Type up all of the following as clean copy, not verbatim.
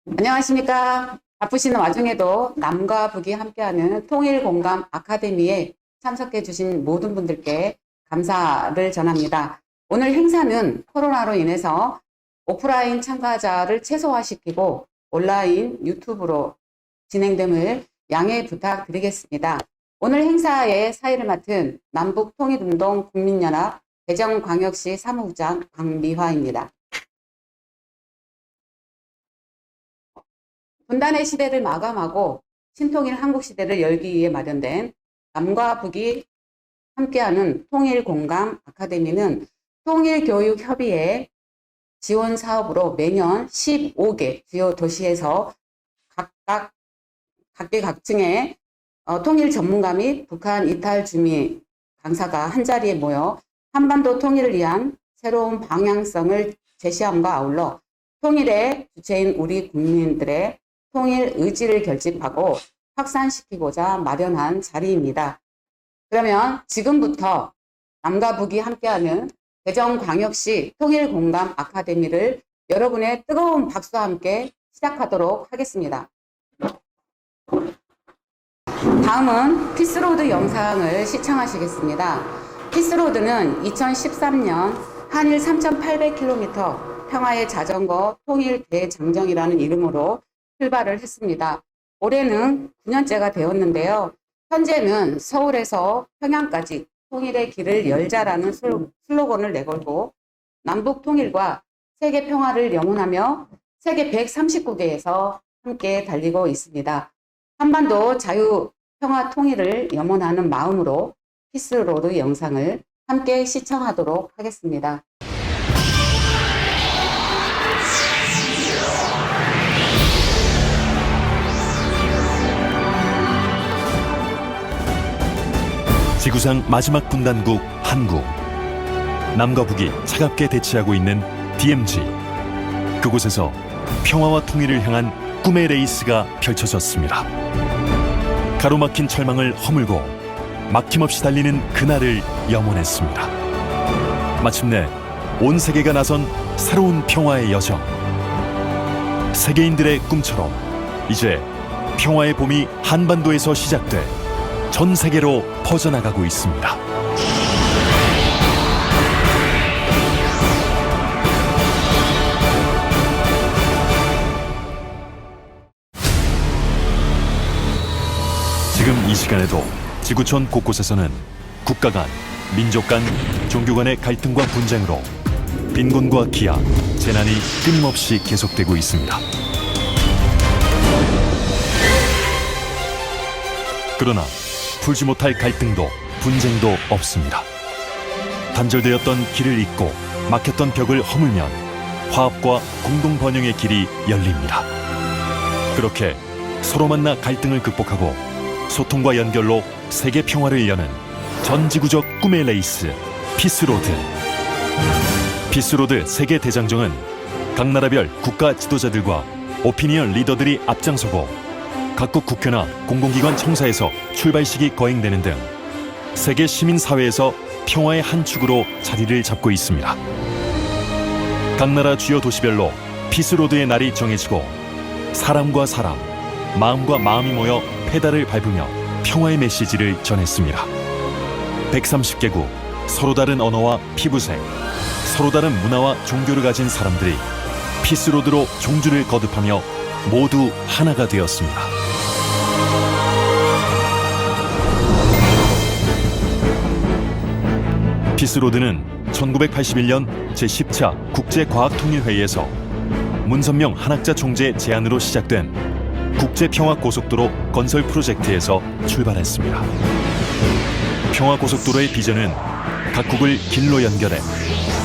안녕하십니까. 바쁘시는 와중에도 남과 북이 함께하는 통일공감 아카데미에 참석해 주신 모든 분들께 감사를 전합니다. 오늘 행사는 코로나로 인해서 오프라인 참가자를 최소화시키고 온라인 유튜브로 진행됨을 양해 부탁드리겠습니다. 오늘 행사의 사회를 맡은 남북통일운동 국민연합 대전광역시 사무부장 박미화입니다. 분단의 시대를 마감하고 신통일 한국시대를 열기 위해 마련된 남과 북이 함께하는 통일공감 아카데미는 통일교육협의회 지원 사업으로 매년 15개 주요 도시에서 각계각층의 통일 전문가 및 북한 이탈 주민 강사가 한자리에 모여 한반도 통일을 위한 새로운 방향성을 제시함과 아울러 통일의 주체인 우리 국민들의 통일 의지를 결집하고 확산시키고자 마련한 자리입니다. 그러면 지금부터 남과 북이 함께하는 대전광역시 통일공감 아카데미를 여러분의 뜨거운 박수와 함께 시작하도록 하겠습니다. 다음은 피스로드 영상을 시청하시겠습니다. 피스로드는 2013년 한일 3,800km 평화의 자전거 통일 대장정이라는 이름으로 출발을 했습니다. 올해는 9년째가 되었는데요. 현재는 서울에서 평양까지 통일의 길을 열자라는 슬로건을 내걸고 남북 통일과 세계 평화를 영원하며 세계 139개에서 함께 달리고 있습니다. 한반도 자유 평화 통일을 염원하는 마음으로 피스로드 영상을 함께 시청하도록 하겠습니다. 지구상 마지막 분단국 한국. 남과 북이 차갑게 대치하고 있는 DMZ. 그곳에서 평화와 통일을 향한 꿈의 레이스가 펼쳐졌습니다. 가로막힌 철망을 허물고 막힘없이 달리는 그날을 염원했습니다. 마침내 온 세계가 나선 새로운 평화의 여정. 세계인들의 꿈처럼 이제 평화의 봄이 한반도에서 시작돼 전 세계로 퍼져나가고 있습니다. 지금 이 시간에도 지구촌 곳곳에서는 국가 간, 민족 간, 종교 간의 갈등과 분쟁으로 빈곤과 기아, 재난이 끊임없이 계속되고 있습니다. 그러나 풀지 못할 갈등도 분쟁도 없습니다. 단절되었던 길을 잇고 막혔던 벽을 허물면 화합과 공동 번영의 길이 열립니다. 그렇게 서로 만나 갈등을 극복하고 소통과 연결로 세계 평화를 여는 전지구적 꿈의 레이스 피스로드. 피스로드 세계 대장정은 각 나라별 국가 지도자들과 오피니언 리더들이 앞장서고 각국 국회나 공공기관 청사에서 출발식이 거행되는 등 세계 시민사회에서 평화의 한 축으로 자리를 잡고 있습니다. 각 나라 주요 도시별로 피스로드의 날이 정해지고 사람과 사람, 마음과 마음이 모여 페달을 밟으며 평화의 메시지를 전했습니다. 130개국, 서로 다른 언어와 피부색, 서로 다른 문화와 종교를 가진 사람들이 피스로드로 종주를 거듭하며 모두 하나가 되었습니다. 피스로드는 1981년 제10차 국제과학통일회의에서 문선명 한학자 총재 제안으로 시작된 국제평화고속도로 건설 프로젝트에서 출발했습니다. 평화고속도로의 비전은 각국을 길로 연결해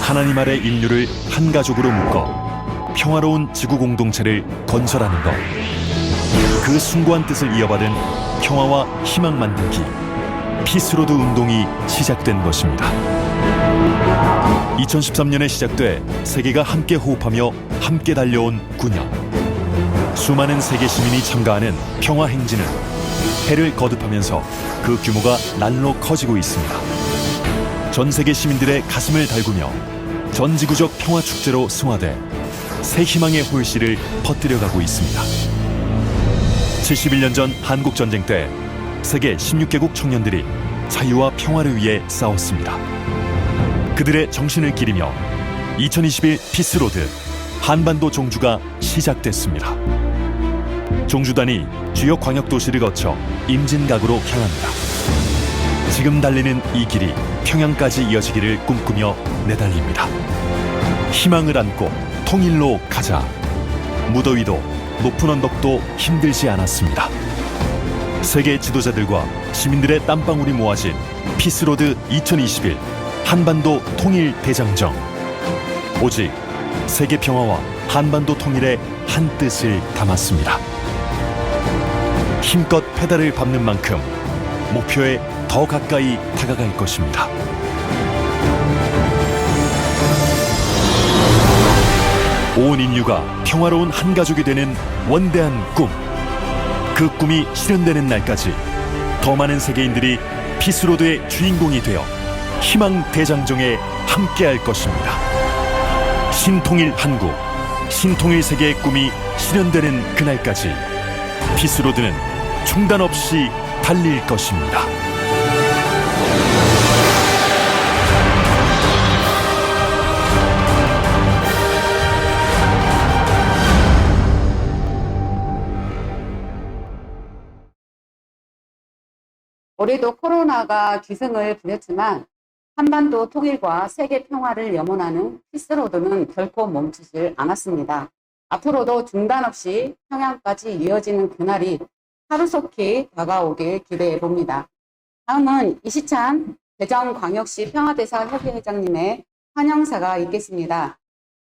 하나님 아래 인류를 한 가족으로 묶어 평화로운 지구 공동체를 건설하는 것. 그 숭고한 뜻을 이어받은 평화와 희망 만들기 피스로드 운동이 시작된 것입니다. 2013년에 시작돼 세계가 함께 호흡하며 함께 달려온 9년. 수많은 세계 시민이 참가하는 평화 행진은 해를 거듭하면서 그 규모가 날로 커지고 있습니다. 전 세계 시민들의 가슴을 달구며 전지구적 평화 축제로 승화돼 새 희망의 불씨를 퍼뜨려가고 있습니다. 71년 전 한국전쟁 때 세계 16개국 청년들이 자유와 평화를 위해 싸웠습니다. 그들의 정신을 기리며 2021 피스로드 한반도 종주가 시작됐습니다. 종주단이 주요 광역도시를 거쳐 임진각으로 향합니다. 지금 달리는 이 길이 평양까지 이어지기를 꿈꾸며 내달립니다. 희망을 안고 통일로 가자. 무더위도 높은 언덕도 힘들지 않았습니다. 세계 지도자들과 시민들의 땀방울이 모아진 피스로드 2021 한반도 통일 대장정. 오직 세계 평화와 한반도 통일의 한 뜻을 담았습니다. 힘껏 페달을 밟는 만큼 목표에 더 가까이 다가갈 것입니다. 온 인류가 평화로운 한 가족이 되는 원대한 꿈. 그 꿈이 실현되는 날까지 더 많은 세계인들이 피스로드의 주인공이 되어 희망 대장정에 함께할 것입니다. 신통일 한국, 신통일 세계의 꿈이 실현되는 그날까지 피스로드는 중단 없이 달릴 것입니다. 올해도 코로나가 기승을 부렸지만 한반도 통일과 세계 평화를 염원하는 피스로드는 결코 멈추질 않았습니다. 앞으로도 중단 없이 평양까지 이어지는 그날이 하루속히 다가오길 기대해 봅니다. 다음은 이시찬 대전광역시 평화대사 협의회장님의 환영사가 있겠습니다.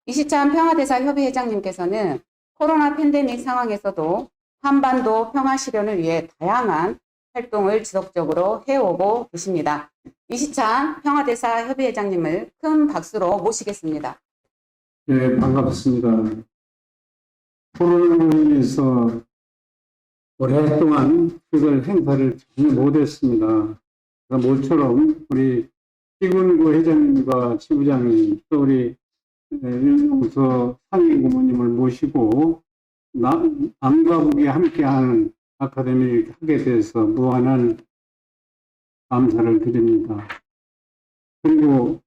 이시찬 평화대사 협의회장님께서는 코로나 팬데믹 상황에서도 한반도 평화 실현을 위해 다양한 활동을 지속적으로 해오고 계십니다. 이시찬 평화대사 협의회장님을 큰 박수로 모시겠습니다. 네, 반갑습니다. 코로나로 인해서 오랫동안 이걸 행사를 전혀 못했습니다. 모처럼 우리 시군구 회장님과 지부장님 또 우리 윤용서 상임고모님을 모시고 남과 북이 함께하는 아카데미를 하게 돼서 무한한 감사를 드립니다. 그리고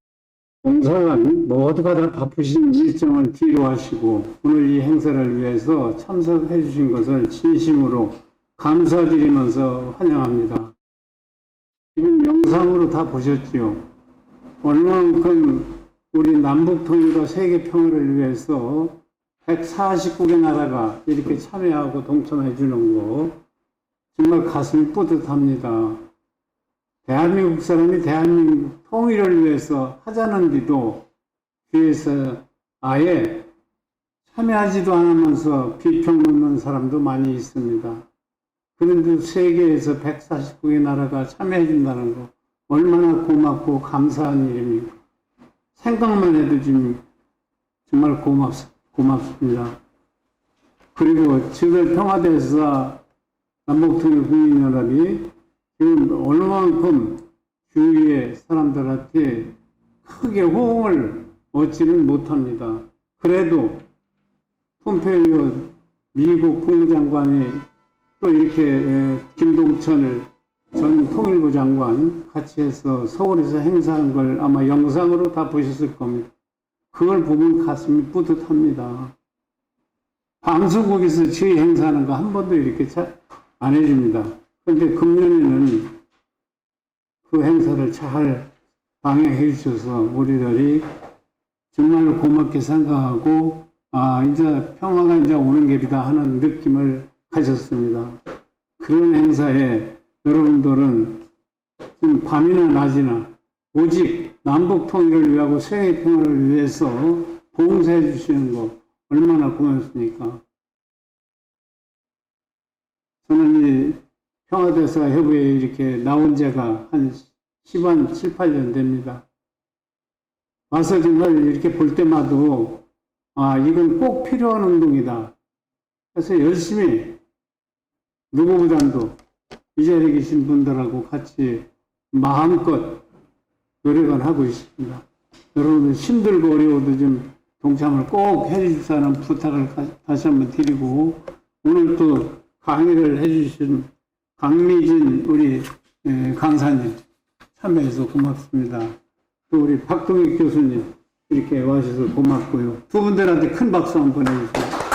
봉사관 모두가 다 바쁘신 일정을 뒤로 하시고 오늘 이 행사를 위해서 참석해 주신 것을 진심으로 감사드리면서 환영합니다. 지금 영상으로 다 보셨지요. 얼만큼 우리 남북통일과 세계평화를 위해서 149개 나라가 이렇게 참여하고 동참해 주는 거 정말 가슴이 뿌듯합니다. 대한민국 사람이 대한민국 통일을 위해서 하자는데도 뒤에서 아예 참여하지도 않으면서 비평 묻는 사람도 많이 있습니다. 그런데 세계에서 149개 나라가 참여해 준다는 거 얼마나 고맙고 감사한 일입니까? 생각만 해도 지금 정말 고맙습니다. 그리고 지금 평화대사 남북통일국민연합이 지금 얼마만큼 주위의 사람들한테 크게 호응을 얻지는 못합니다. 그래도 폼페이오 미국 국무장관이 또 이렇게 김동천을 전 통일부 장관 같이 해서 서울에서 행사한 걸 아마 영상으로 다 보셨을 겁니다. 그걸 보면 가슴이 뿌듯합니다. 방송국에서 저희 행사하는 거 한 번도 이렇게 잘 안 해줍니다. 그런데 금년에는 그 행사를 잘 방해해 주셔서 우리들이 정말 고맙게 생각하고 이제 평화가 이제 오는 길이다 하는 느낌을 가졌습니다. 그런 행사에 여러분들은 지금 밤이나 낮이나 오직 남북 통일을 위하고 세계 평화를 위해서 봉사해 주시는 거 얼마나 고맙습니까? 저는 이 평화대사 협의회에 이렇게 나온 지가 한 7, 8년 됩니다. 와서 정말 이렇게 볼 때마다 이건 꼭 필요한 운동이다. 그래서 열심히 누구보다도 이 자리에 계신 분들하고 같이 마음껏 노력을 하고 있습니다. 여러분들 힘들고 어려워도 좀 동참을 꼭 해주시라는 부탁을 다시 한번 드리고, 오늘 또 강의를 해주신 강미진 우리 강사님 참여해서 고맙습니다. 또 우리 박동익 교수님 이렇게 와주셔서 고맙고요. 두 분들한테 큰 박수 한번 해주세요.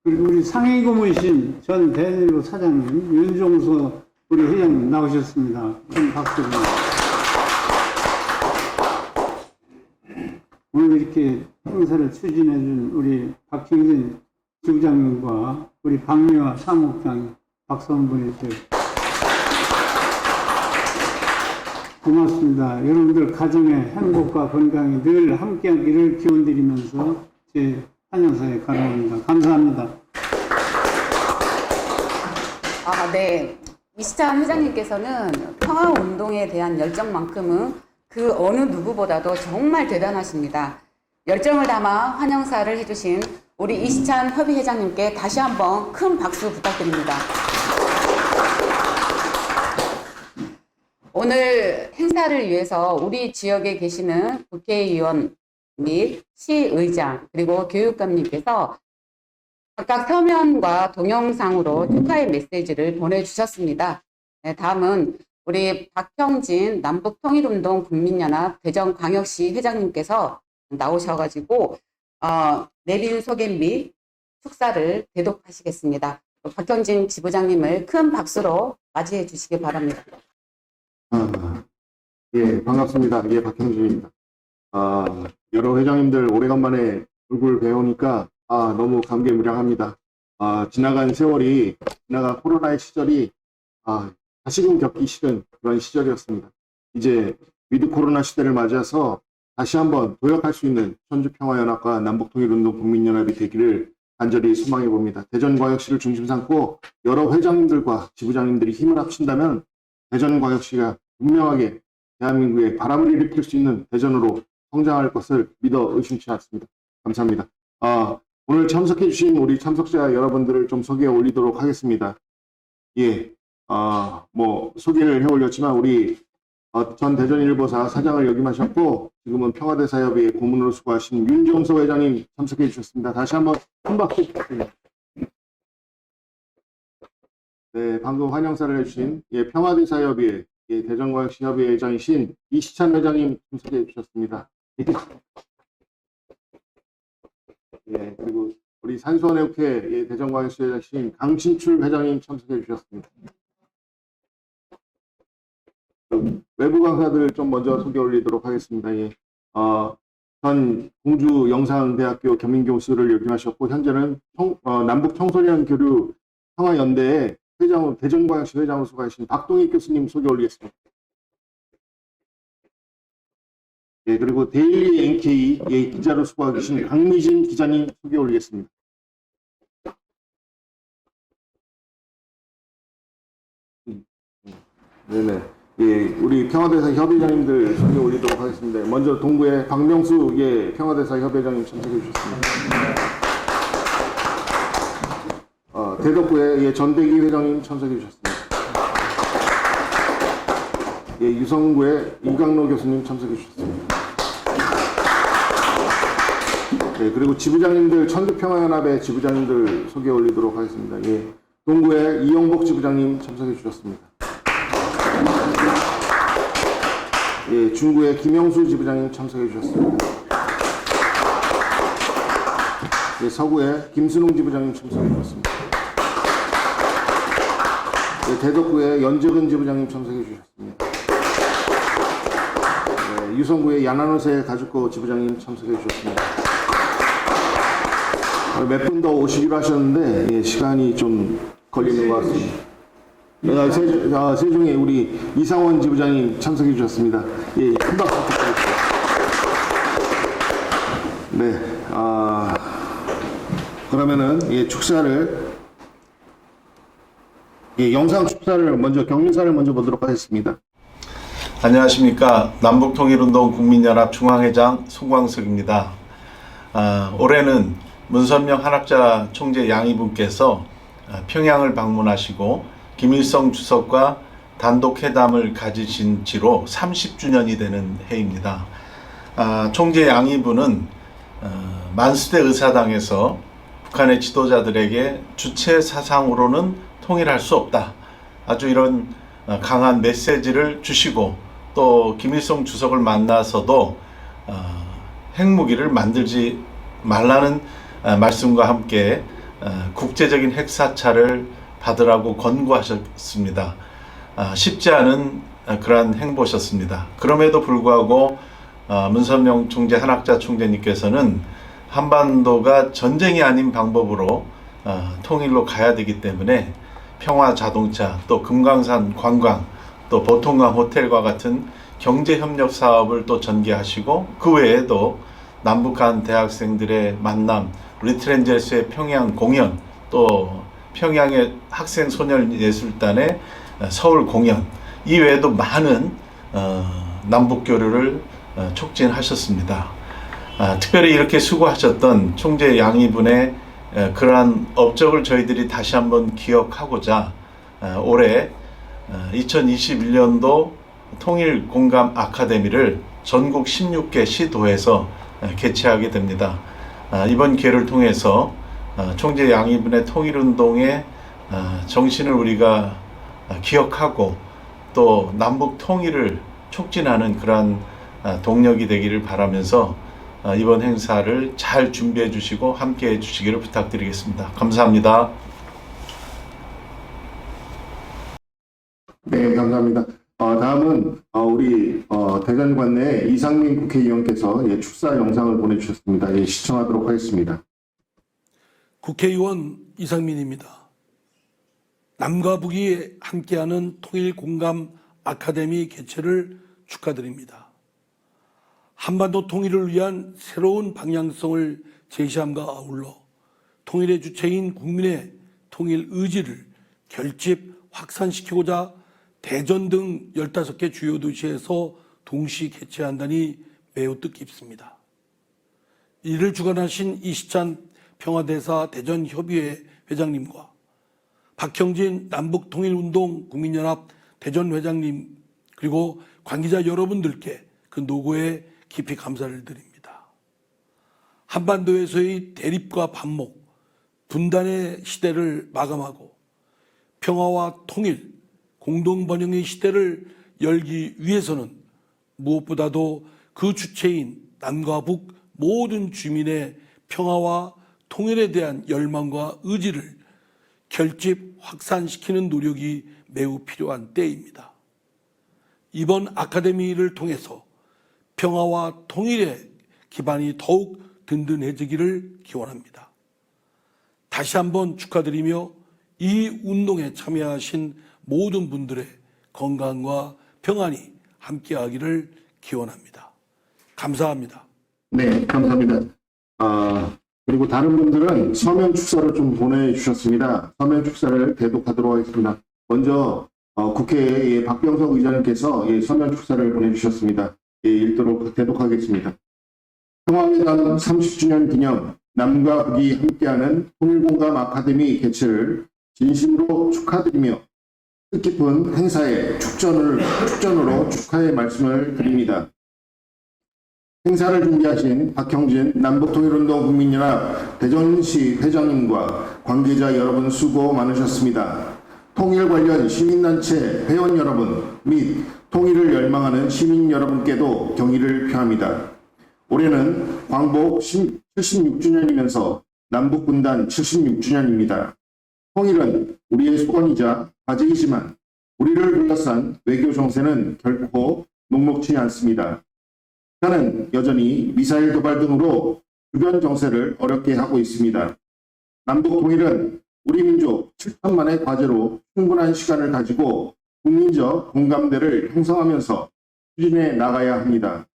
그리고 우리 상임고문신 전 대일보 사장님, 윤종서 우리 회장님 나오셨습니다. 큰 박수. 오늘 이렇게 행사를 추진해준 우리 박형진 지부장님과 우리 박미화 사무국장님 박수 한번 해주세요. 고맙습니다. 여러분들 가정의 행복과 건강이 늘 함께하기를 기원드리면서 제 한영사에 가능합니다. 감사합니다. 네. 이시찬 회장님께서는 평화운동에 대한 열정만큼은 그 어느 누구보다도 정말 대단하십니다. 열정을 담아 환영사를 해주신 우리 이시찬 협의회장님께 다시 한번 큰 박수 부탁드립니다. 오늘 행사를 위해서 우리 지역에 계시는 국회의원 및 시의장 그리고 교육감님께서 각각 서면과 동영상으로 축하의 메시지를 보내주셨습니다. 네, 다음은 우리 박형진 남북통일운동 국민연합 대전광역시 회장님께서 나오셔가지고 내린 소개 및 축사를 대독하시겠습니다. 박형진 지부장님을 큰 박수로 맞이해 주시기 바랍니다. 예, 반갑습니다. 예, 박형진입니다. 여러 회장님들 오래간만에 얼굴 뵈오니까 너무 감개무량합니다. 지나간 세월이, 지나간 코로나의 시절이 다시금 겪기 싫은 그런 시절이었습니다. 이제 위드 코로나 시대를 맞이해서 다시 한번 도약할 수 있는 천주평화연합과 남북통일운동 국민연합이 되기를 간절히 소망해 봅니다. 대전광역시를 중심 삼고 여러 회장님들과 지부장님들이 힘을 합친다면 대전광역시가 분명하게 대한민국에 바람을 일으킬 수 있는 대전으로 성장할 것을 믿어 의심치 않습니다. 감사합니다. 오늘 참석해 주신 우리 참석자 여러분들을 좀 소개해 올리도록 하겠습니다. 예, 소개를 해 올렸지만 우리 전 대전일보사 사장을 역임하셨고 지금은 평화대사협의회 고문으로 수고하신 윤종서 회장님 참석해 주셨습니다. 다시 한번 큰 박수 부탁드립니다. 네, 방금 환영사를 해주신 평화대사협의회 대전광역시 협의회 회장이신 이시찬 회장님 참석해 주셨습니다. 예, 그리고 우리 산수원의회 대전광역시 회장이신 강신출 회장님 참석해 주셨습니다. 외부 강사들 좀 먼저 소개 올리도록 하겠습니다. 예. 전 공주영상대학교 겸임교수를 역임하셨고 현재는 남북 청소년 교류 평화연대의 회장, 대전광역시 회장으로 수고하신 박동익 교수님 소개 올리겠습니다. 예, 그리고 데일리 NK 기자로 수고하고 계신 강미진 기자님 소개 올리겠습니다. 네네. 예, 우리 평화대사 협의장님들 소개 올리도록 하겠습니다. 먼저 동구의 박명수 평화대사 협의장님 참석해 주셨습니다. 대덕구의 전대기 회장님 참석해 주셨습니다. 예, 유성구의 이강로 교수님 참석해 주셨습니다. 예, 그리고 지부장님들 천주평화연합의 지부장님들 소개 올리도록 하겠습니다. 예, 동구의 이영복 지부장님 참석해 주셨습니다. 예, 중구의 김영수 지부장님 참석해 주셨습니다. 예, 서구의 김순웅 지부장님 참석해 주셨습니다. 예, 대덕구의 연재근 지부장님 참석해 주셨습니다. 예, 유성구의 야나노세 가죽고 지부장님 참석해 주셨습니다. 몇 분 더 오시기로 하셨는데 예, 시간이 좀 걸리는 것 같습니다. 세종의 우리 이상원 지부장님 참석해 주셨습니다. 예, 큰 박수 부탁드립니다. 네, 그러면은 축사를 영상 축사를 먼저 경륜사를 먼저 보도록 하겠습니다. 안녕하십니까. 남북통일운동 국민연합 중앙회장 송광석입니다. 올해는 문선명 한학자 총재 양이분께서 평양을 방문하시고 김일성 주석과 단독 회담을 가지신 지로 30주년이 되는 해입니다. 총재 양이부는 만수대 의사당에서 북한의 지도자들에게 주체 사상으로는 통일할 수 없다. 아주 이런 강한 메시지를 주시고 또 김일성 주석을 만나서도 핵무기를 만들지 말라는 말씀과 함께 국제적인 핵사찰을 받으라고 권고하셨습니다. 쉽지 않은 그러한 행보셨습니다. 그럼에도 불구하고 문선명 총재, 한학자 총재님께서는 한반도가 전쟁이 아닌 방법으로 통일로 가야 되기 때문에 평화 자동차, 또 금강산 관광, 또 보통강 호텔과 같은 경제협력 사업을 또 전개하시고 그 외에도 남북한 대학생들의 만남, 리트렌젤스의 평양 공연, 또 평양의 학생소년예술단의 서울 공연, 이 외에도 많은 남북교류를 촉진하셨습니다. 특별히 이렇게 수고하셨던 총재 양이분의 그러한 업적을 저희들이 다시 한번 기억하고자 올해 2021년도 통일공감 아카데미를 전국 16개 시도에서 개최하게 됩니다. 이번 기회를 통해서 총재 양이분의 통일운동의 정신을 우리가 기억하고 또 남북 통일을 촉진하는 그러한 동력이 되기를 바라면서 이번 행사를 잘 준비해 주시고 함께 해 주시기를 부탁드리겠습니다. 감사합니다. 네, 감사합니다. 다음은 우리 대전 관내 이상민 국회의원께서 축사 영상을 보내주셨습니다. 시청하도록 하겠습니다. 국회의원 이상민입니다. 남과 북이 함께하는 통일공감 아카데미 개최를 축하드립니다. 한반도 통일을 위한 새로운 방향성을 제시함과 아울러 통일의 주체인 국민의 통일 의지를 결집 확산시키고자 대전 등 15개 주요 도시에서 동시 개최한다니 매우 뜻깊습니다. 이를 주관하신 이시찬 평화대사 대전협의회 회장님과 박형진 남북통일운동 국민연합 대전회장님 그리고 관계자 여러분들께 그 노고에 깊이 감사를 드립니다. 한반도에서의 대립과 반목, 분단의 시대를 마감하고 평화와 통일, 공동번영의 시대를 열기 위해서는 무엇보다도 그 주체인 남과 북 모든 주민의 평화와 통일에 대한 열망과 의지를 결집 확산시키는 노력이 매우 필요한 때입니다. 이번 아카데미를 통해서 평화와 통일의 기반이 더욱 든든해지기를 기원합니다. 다시 한번 축하드리며 이 운동에 참여하신 모든 분들의 건강과 평안이 함께하기를 기원합니다. 감사합니다. 네, 감사합니다. 그리고 다른 분들은 서면 축사를 좀 보내주셨습니다. 서면 축사를 대독하도록 하겠습니다. 먼저 국회의 박병석 의장님께서 서면 축사를 보내주셨습니다. 읽도록 대독하겠습니다. 평화회담 30주년 기념 남과 북이 함께하는 통일공감 아카데미 개최를 진심으로 축하드리며 뜻깊은 행사의 축전으로 축하의 말씀을 드립니다. 행사를 준비하신 박형진 남북통일운동 국민연합 대전시 회장님과 관계자 여러분 수고 많으셨습니다. 통일 관련 시민단체 회원 여러분 및 통일을 열망하는 시민 여러분께도 경의를 표합니다. 올해는 광복 76주년이면서 남북분단 76주년입니다. 통일은 우리의 소원이자 과제이지만 우리를 둘러싼 외교 정세는 결코 녹록지 않습니다. 북한은 여전히 미사일 도발 등으로 주변 정세를 어렵게 하고 있습니다. 남북 통일은 우리 민족 7천만의 과제로 충분한 시간을 가지고 국민적 공감대를 형성하면서 추진해 나가야 합니다.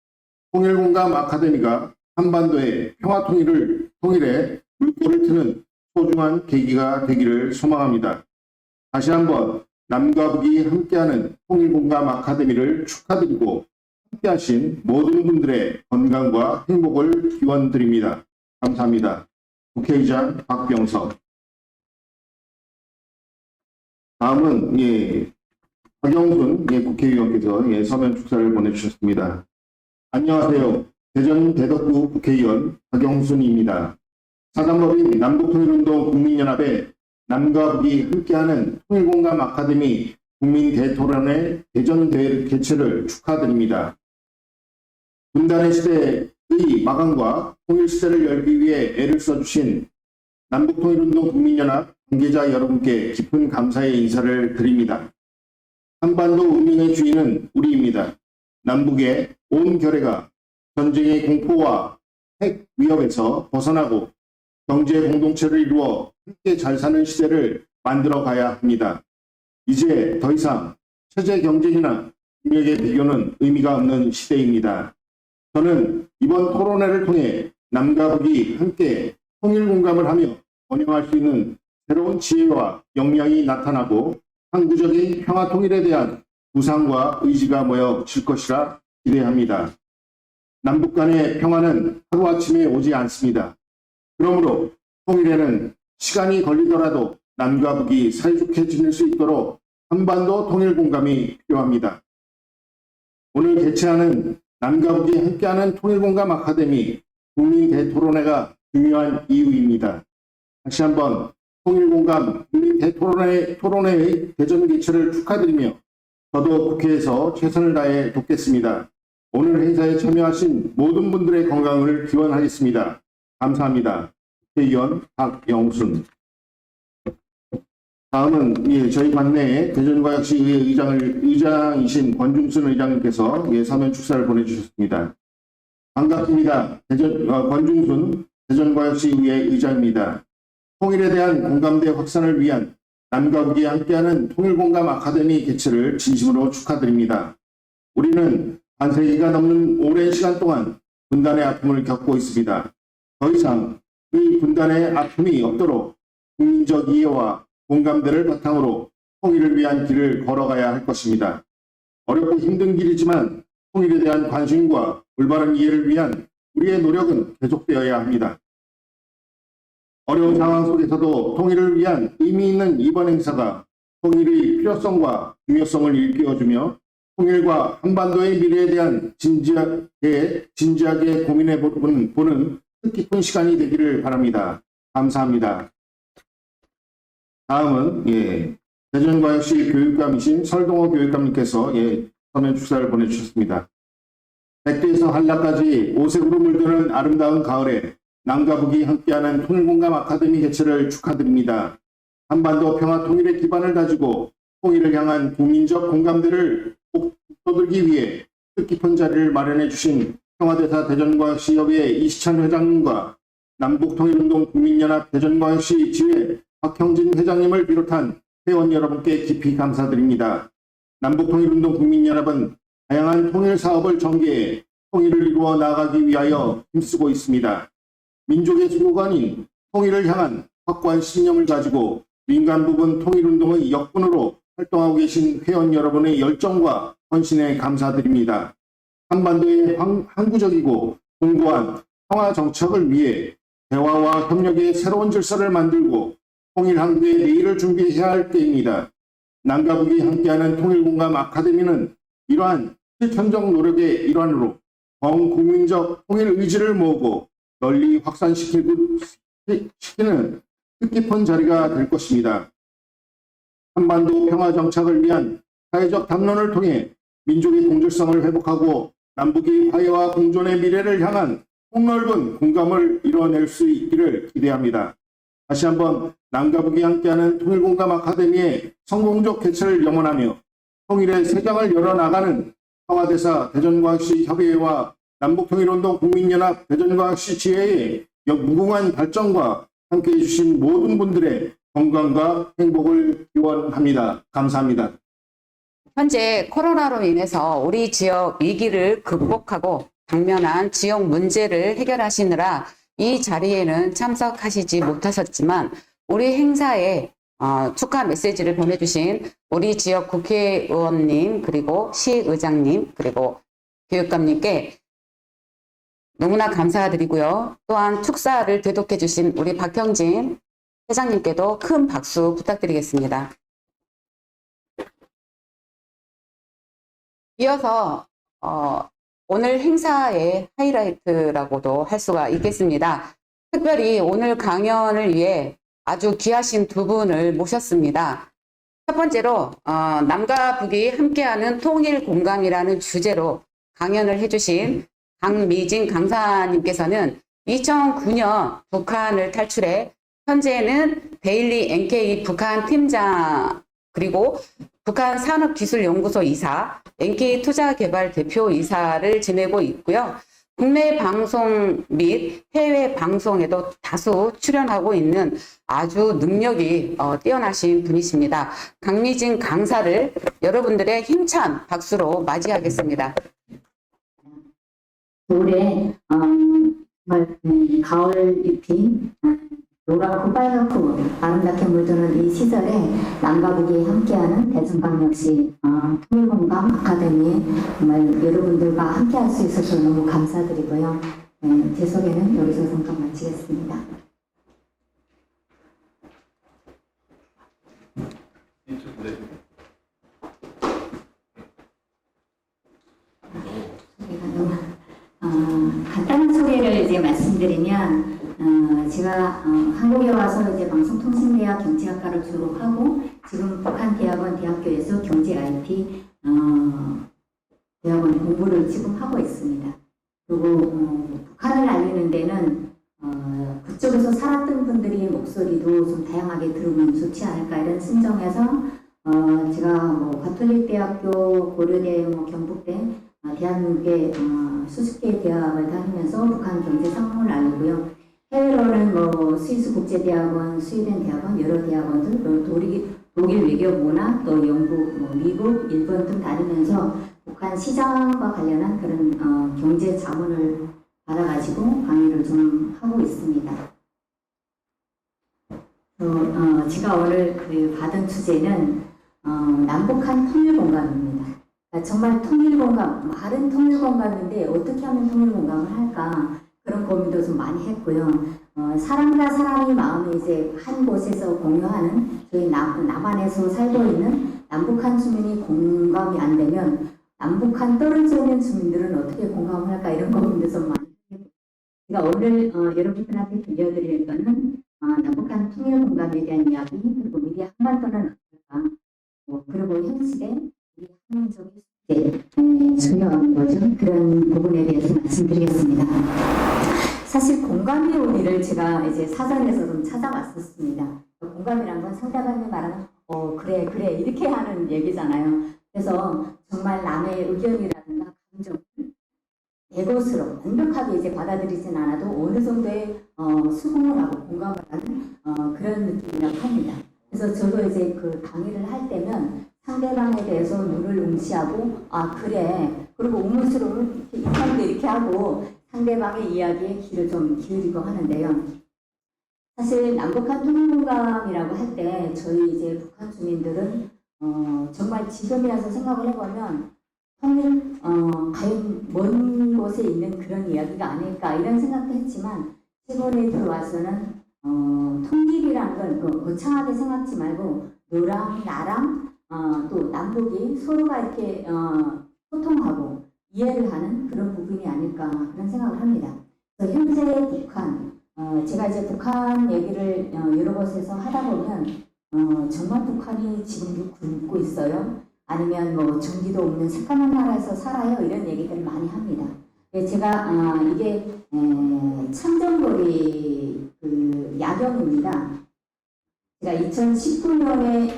통일공감 아카데미가 한반도의 평화 통일에 물꼬를 트는 소중한 계기가 되기를 소망합니다. 다시 한번 남과 북이 함께하는 통일공감 아카데미를 축하드리고 함께하신 모든 분들의 건강과 행복을 기원드립니다. 감사합니다. 국회의장 박병석. 다음은 박영순 국회의원께서 서면 축사를 보내주셨습니다. 안녕하세요. 대전 대덕구 국회의원 박영순입니다. 사단법인 남북통일운동 국민연합의 남과 북이 함께하는 통일공감 아카데미 국민대토론회 대전 개최를 축하드립니다. 분단의 시대의 마감과 통일시대를 열기 위해 애를 써주신 남북통일운동 국민연합 관계자 여러분께 깊은 감사의 인사를 드립니다. 한반도 운명의 주인은 우리입니다. 남북의 온 결의가 전쟁의 공포와 핵 위협에서 벗어나고 경제 공동체를 이루어 함께 잘 사는 시대를 만들어 가야 합니다. 이제 더 이상 체제 경쟁이나 국력의 비교는 의미가 없는 시대입니다. 저는 이번 토론회를 통해 남과 북이 함께 통일 공감을 하며 번영할 수 있는 새로운 지혜와 역량이 나타나고 항구적인 평화 통일에 대한 구상과 의지가 모여질 것이라 기대합니다. 남북 간의 평화는 하루아침에 오지 않습니다. 그러므로 통일에는 시간이 걸리더라도 남과 북이 사이좋게 지낼 수 있도록 한반도 통일 공감이 필요합니다. 오늘 개최하는 남과 북이 함께하는 통일공감 아카데미 국민대토론회가 중요한 이유입니다. 다시 한번 통일공감 국민대토론회의 대전 개최를 축하드리며 저도 국회에서 최선을 다해 돕겠습니다. 오늘 행사에 참여하신 모든 분들의 건강을 기원하겠습니다. 감사합니다. 국회의원 박영순. 다음은 저희 관내에 대전광역시의회 의장이신 권중순 의장님께서 서면 축사를 보내주셨습니다. 반갑습니다. 권중순 대전광역시의회 의장입니다. 통일에 대한 공감대 확산을 위한 남과 북이 함께하는 통일공감 아카데미 개최를 진심으로 축하드립니다. 우리는 반세기가 넘는 오랜 시간 동안 분단의 아픔을 겪고 있습니다. 더 이상 이 분단의 아픔이 없도록 국민적 이해와 공감대를 바탕으로 통일을 위한 길을 걸어가야 할 것입니다. 어렵고 힘든 길이지만 통일에 대한 관심과 올바른 이해를 위한 우리의 노력은 계속되어야 합니다. 어려운 상황 속에서도 통일을 위한 의미 있는 이번 행사가 통일의 필요성과 중요성을 일깨워주며 통일과 한반도의 미래에 대한 진지하게 고민해 보는 뜻깊은 시간이 되기를 바랍니다. 감사합니다. 다음은 대전광역시 교육감이신 설동호 교육감님께서 서면 축사를 보내주셨습니다. 백두에서 한라까지 오색으로 물드는 아름다운 가을에 남과 북이 함께하는 통일공감 아카데미 개최를 축하드립니다. 한반도 평화 통일의 기반을 다지고 통일을 향한 국민적 공감대를 북돋들기 위해 뜻깊은 자리를 마련해 주신 평화대사 대전광역시협의회 이시찬 회장님과 남북통일운동 국민연합 대전광역시 지회 박형진 회장님을 비롯한 회원 여러분께 깊이 감사드립니다. 남북통일운동 국민연합은 다양한 통일 사업을 전개해 통일을 이루어 나아가기 위하여 힘쓰고 있습니다. 민족의 슬로건인 통일을 향한 확고한 신념을 가지고 민간 부분 통일운동의 역군으로 활동하고 계신 회원 여러분의 열정과 헌신에 감사드립니다. 한반도의 항구적이고 공고한 평화 정착을 위해 대화와 협력의 새로운 질서를 만들고 통일 항구의 내일을 준비해야 할 때입니다. 남과 북이 함께하는 통일공감 아카데미는 이러한 실천적 노력의 일환으로 범국민적 통일 의지를 모으고 널리 확산시키는 뜻깊은 자리가 될 것입니다. 한반도 평화 정착을 위한 사회적 담론을 통해 민족의 동질성을 회복하고 남북이 화해와 공존의 미래를 향한 폭넓은 공감을 이뤄낼 수 있기를 기대합니다. 다시 한번 남과 북이 함께하는 통일공감 아카데미의 성공적 개최를 염원하며 통일의 세상을 열어나가는 평화대사 대전광역시 협의회와 남북통일운동 국민연합 대전광역시 지회의 무궁한 발전과 함께해 주신 모든 분들의 건강과 행복을 기원합니다. 감사합니다. 현재 코로나로 인해서 우리 지역 위기를 극복하고 당면한 지역 문제를 해결하시느라 이 자리에는 참석하시지 못하셨지만 우리 행사에 축하 메시지를 보내주신 우리 지역 국회의원님 그리고 시의장님 그리고 교육감님께 너무나 감사드리고요. 또한 축사를 대독해 주신 우리 박형진 회장님께도 큰 박수 부탁드리겠습니다. 이어서 오늘 행사의 하이라이트라고도 할 수가 있겠습니다. 특별히 오늘 강연을 위해 아주 귀하신 두 분을 모셨습니다. 첫 번째로 남과 북이 함께하는 통일공감이라는 주제로 강연을 해주신 강미진 강사님께서는 2009년 북한을 탈출해 현재는 데일리 NK 북한 팀장 그리고 북한 산업기술연구소 이사, NK 투자개발 대표 이사를 지내고 있고요. 국내 방송 및 해외 방송에도 다수 출연하고 있는 아주 능력이 뛰어나신 분이십니다. 강미진 강사를 여러분들의 힘찬 박수로 맞이하겠습니다. 올해 정말 가을 잎이 노랗고 빨갛고 아름답게 물드는 이 시절에 남과 북이 함께하는 대전광역시 통일공감 아카데미에 정말 여러분들과 함께할 수 있어서 너무 감사드리고요. 제 소개는 여기서 잠깐 마치겠습니다. 간단한 소개를 이제 말씀드리면 제가 한국에 와서 이제 방송통신대학 경제학과를 졸업하고 지금 북한대학원 대학교에서 경제 IT 대학원 공부를 지금 하고 있습니다. 그리고 북한을 알리는 데는 그쪽에서 살았던 분들의 목소리도 좀 다양하게 들으면 좋지 않을까 이런 심정에서 제가 뭐 가톨릭대학교, 고려대, 경북대, 대한민국의 수십 개의 대학을 다니면서 북한 경제 상황을 알리고요. 해외로는 뭐 스위스 국제대학원, 스웨덴 대학원, 여러 대학원들, 독일 외교부나 또 영국, 미국, 일본 등 다니면서 북한 시장과 관련한 그런 경제 자문을 받아가지고 강의를 좀 하고 있습니다. 제가 오늘 받은 주제는 남북한 통일공감입니다. 정말 통일공감, 말은 통일공감인데 어떻게 하면 통일공감을 할까 그런 고민도 좀 많이 했고요. 사람과 사람이 마음이 이제 한 곳에서 공유하는 저희 남한에서 살고 있는 남북한 주민이 공감이 안 되면 남북한 떨어져 있는 주민들은 어떻게 공감을 할까 이런 고민도 좀 많이 했고 제가 오늘 여러분들한테 들려드릴 거는 남북한 통일공감에 대한 이야기 그리고 미래 한반도는 어떨까 그리고 현실에 우리 한민족의 중요한 거죠. 그런 부분에 대해서 말씀드리겠습니다. 사실 공감의 원리를 제가 이제 사전에서 좀 찾아봤었습니다. 공감이란 건 상대방이 말하는 그래 이렇게 하는 얘기잖아요. 그래서 정말 남의 의견이라든가 감정을 내 것으로 완벽하게 이제 받아들이진 않아도 어느 정도의 수긍을 하고 공감을 하는 그런 느낌이라고 합니다. 그래서 저도 이제 그 강의를 할 때면 상대방에 대해서 눈을 응시하고 그래 그리고 우물스러워 이렇게 하고 상대방의 이야기에 귀를 좀 기울이고 하는데요. 사실 남북한 통일공감이라고 할 때 저희 이제 북한 주민들은 정말 지금이라서 생각을 해보면 통일 과연 먼 곳에 있는 그런 이야기가 아닐까 이런 생각도 했지만 최근에 들어와서는 통일이라는 걸 거창하게 생각지 말고 너랑 나랑 또 남북이 서로가 이렇게 소통하고 이해를 하는 그런 부분이 아닐까 그런 생각을 합니다. 그래서 현재 북한 제가 이제 북한 얘기를 여러 곳에서 하다 보면 정말 북한이 지금 굶고 있어요. 아니면 뭐 전기도 없는 새까만 나라에서 살아요. 이런 얘기들을 많이 합니다. 제가 이게 참전거리 그 야경입니다. 제가 2019년에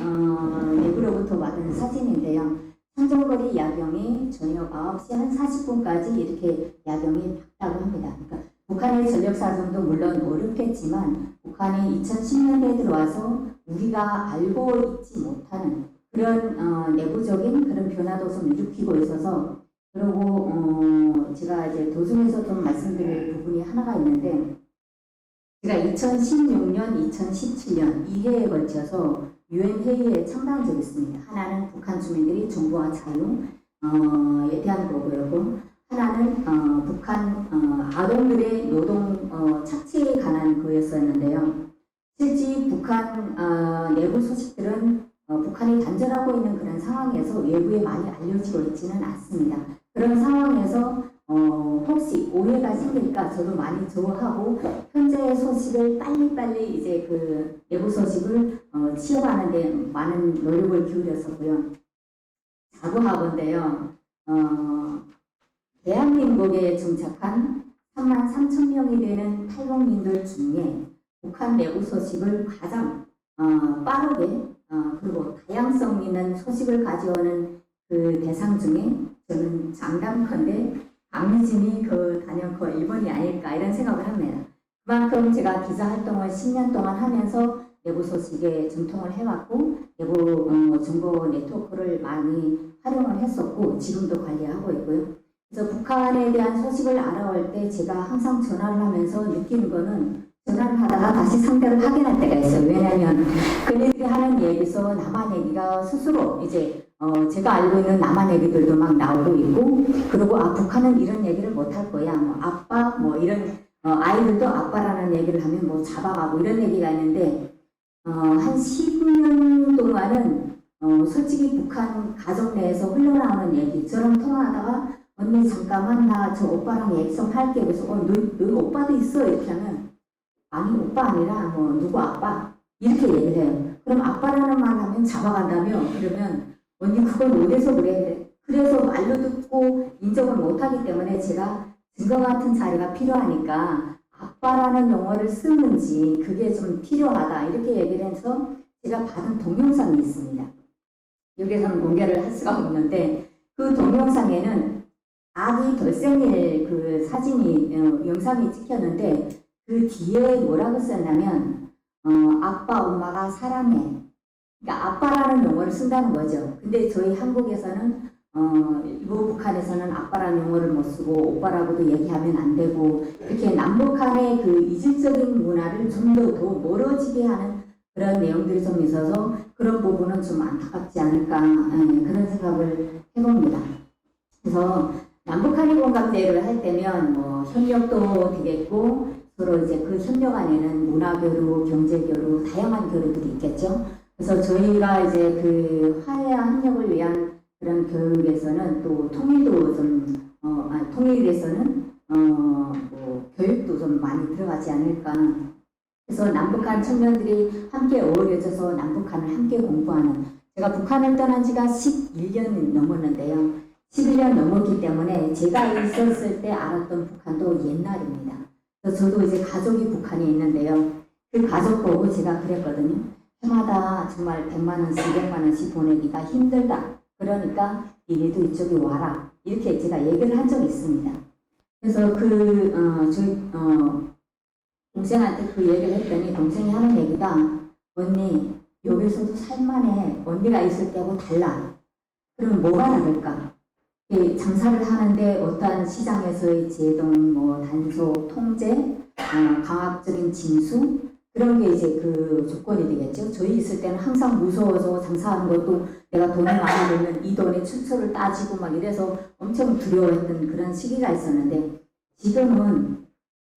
내부로부터 받은 사진인데요. 참전거리 야경이 저녁 9시 한 40분까지 이렇게 야경이 밝다고 합니다. 그러니까 북한의 전력사정도 물론 어렵겠지만 북한이 2010년대에 들어와서 우리가 알고 있지 못하는 그런 내부적인 그런 변화도 좀 일으키고 있어서 그리고 제가 이제 도중에서 좀 말씀드릴 부분이 하나가 있는데 제가 2016년, 2017년 2회에 걸쳐서 UN 회의에 참가한 적이 있습니다. 하나는 북한 주민들이 정부와 자유에 대한 거고요. 하나는 북한 아동들의 노동 착취에 관한 거였었는데요. 실제 북한 내부 소식들은 북한이 단절하고 있는 그런 상황에서 외부에 많이 알려지고 있지는 않습니다. 그런 상황에서 혹시 오해가 생길까 저도 많이 좋아하고 현재의 소식을 빨리빨리 이제 그 내부 소식을 취업하는 데 많은 노력을 기울였었고요. 자부하건데요. 대한민국에 정착한 33,000명이 되는 탈북민들 중에 북한 내부 소식을 가장 빠르게 그리고 다양성 있는 소식을 가져오는 그 대상 중에 저는 장담컨대 박미진이 그 단연코 1번이 아닐까 이런 생각을 합니다. 그만큼 제가 기자 활동을 10년 동안 하면서 내부 소식에 전통을 해왔고 내부 정보 네트워크를 많이 활용을 했었고 지금도 관리하고 있고요. 그래서 북한에 대한 소식을 알아올 때 제가 항상 전화를 하면서 느끼는 거는 전화를 하다가 다시 상대를 확인할 때가 있어요. 왜냐하면 그들이 하는 얘기에서 남한 얘기가 스스로 이제 제가 알고 있는 남한 얘기들도 막 나오고 있고 그리고 북한은 이런 얘기를 못 할 거야. 뭐 아빠 뭐 이런 아이들도 아빠라는 얘기를 하면 뭐 잡아가고 이런 얘기가 있는데 한 10년 동안은 솔직히 북한 가족 내에서 흘러나오는 얘기 저랑 통화하다가 언니 잠깐만 나 저 오빠랑 얘기 좀 할게 그래서 너 오빠도 있어 이렇게 하면 아니 오빠 아니라 뭐 누구 아빠 이렇게 얘기를 해요. 그럼 아빠라는 말 하면 잡아간다며 그러면 언니 그건 어디서 그래 그래서 말로 듣고 인정을 못하기 때문에 제가 증거 같은 자료가 필요하니까 아빠라는 용어를 쓰는지 그게 좀 필요하다 이렇게 얘기를 해서 제가 받은 동영상이 있습니다. 여기서는 공개를 할 수가 없는데 그 동영상에는 아기 돌생일 그 사진이 영상이 찍혔는데 그 뒤에 뭐라고 썼냐면 아빠 엄마가 사랑해. 그러니까 아빠라는 용어를 쓴다는 거죠. 근데 저희 한국에서는 일부 북한에서는 아빠라는 용어를 못 쓰고 오빠라고도 얘기하면 안 되고 이렇게 남북한의 그 이질적인 문화를 좀 더 멀어지게 하는 그런 내용들이 좀 있어서 그런 부분은 좀 안타깝지 않을까 그런 생각을 해봅니다. 그래서 남북한의 공감대를 할 때면 뭐 협력도 되겠고 서로 이제 그 협력 안에는 문화교류, 경제교류, 다양한 교류들이 있겠죠. 그래서 저희가 이제 그 화해와 협력을 위한 그런 교육에서는 또 통일도 좀, 통일에서는 뭐 교육도 좀 많이 들어가지 않을까. 그래서 남북한 청년들이 함께 어우러져서 남북한을 함께 공부하는 제가 북한을 떠난 지가 11년 넘었는데요. 11년 넘었기 때문에 제가 있었을 때 알았던 북한도 옛날입니다. 그래서 저도 이제 가족이 북한에 있는데요. 그 가족 보고 제가 그랬거든요. 해마다 정말 100만 원씩 200만 원씩 보내기가 힘들다. 그러니까 니네도 이쪽에 와라. 이렇게 제가 얘기를 한 적이 있습니다. 그래서 저희 동생한테 그 얘기를 했더니 동생이 하는 얘기가 언니 여기서도 살만해. 언니가 있을 때하고 달라. 그럼 뭐가 다를까? 장사를 하는데 어떠한 시장에서의 제동, 뭐 단속, 통제, 강압적인 징수 그런 게 이제 그 조건이 되겠죠. 저희 있을 때는 항상 무서워서 장사하는 것도 내가 돈을 많이 벌면 이 돈의 출처를 따지고 막 이래서 엄청 두려워했던 그런 시기가 있었는데 지금은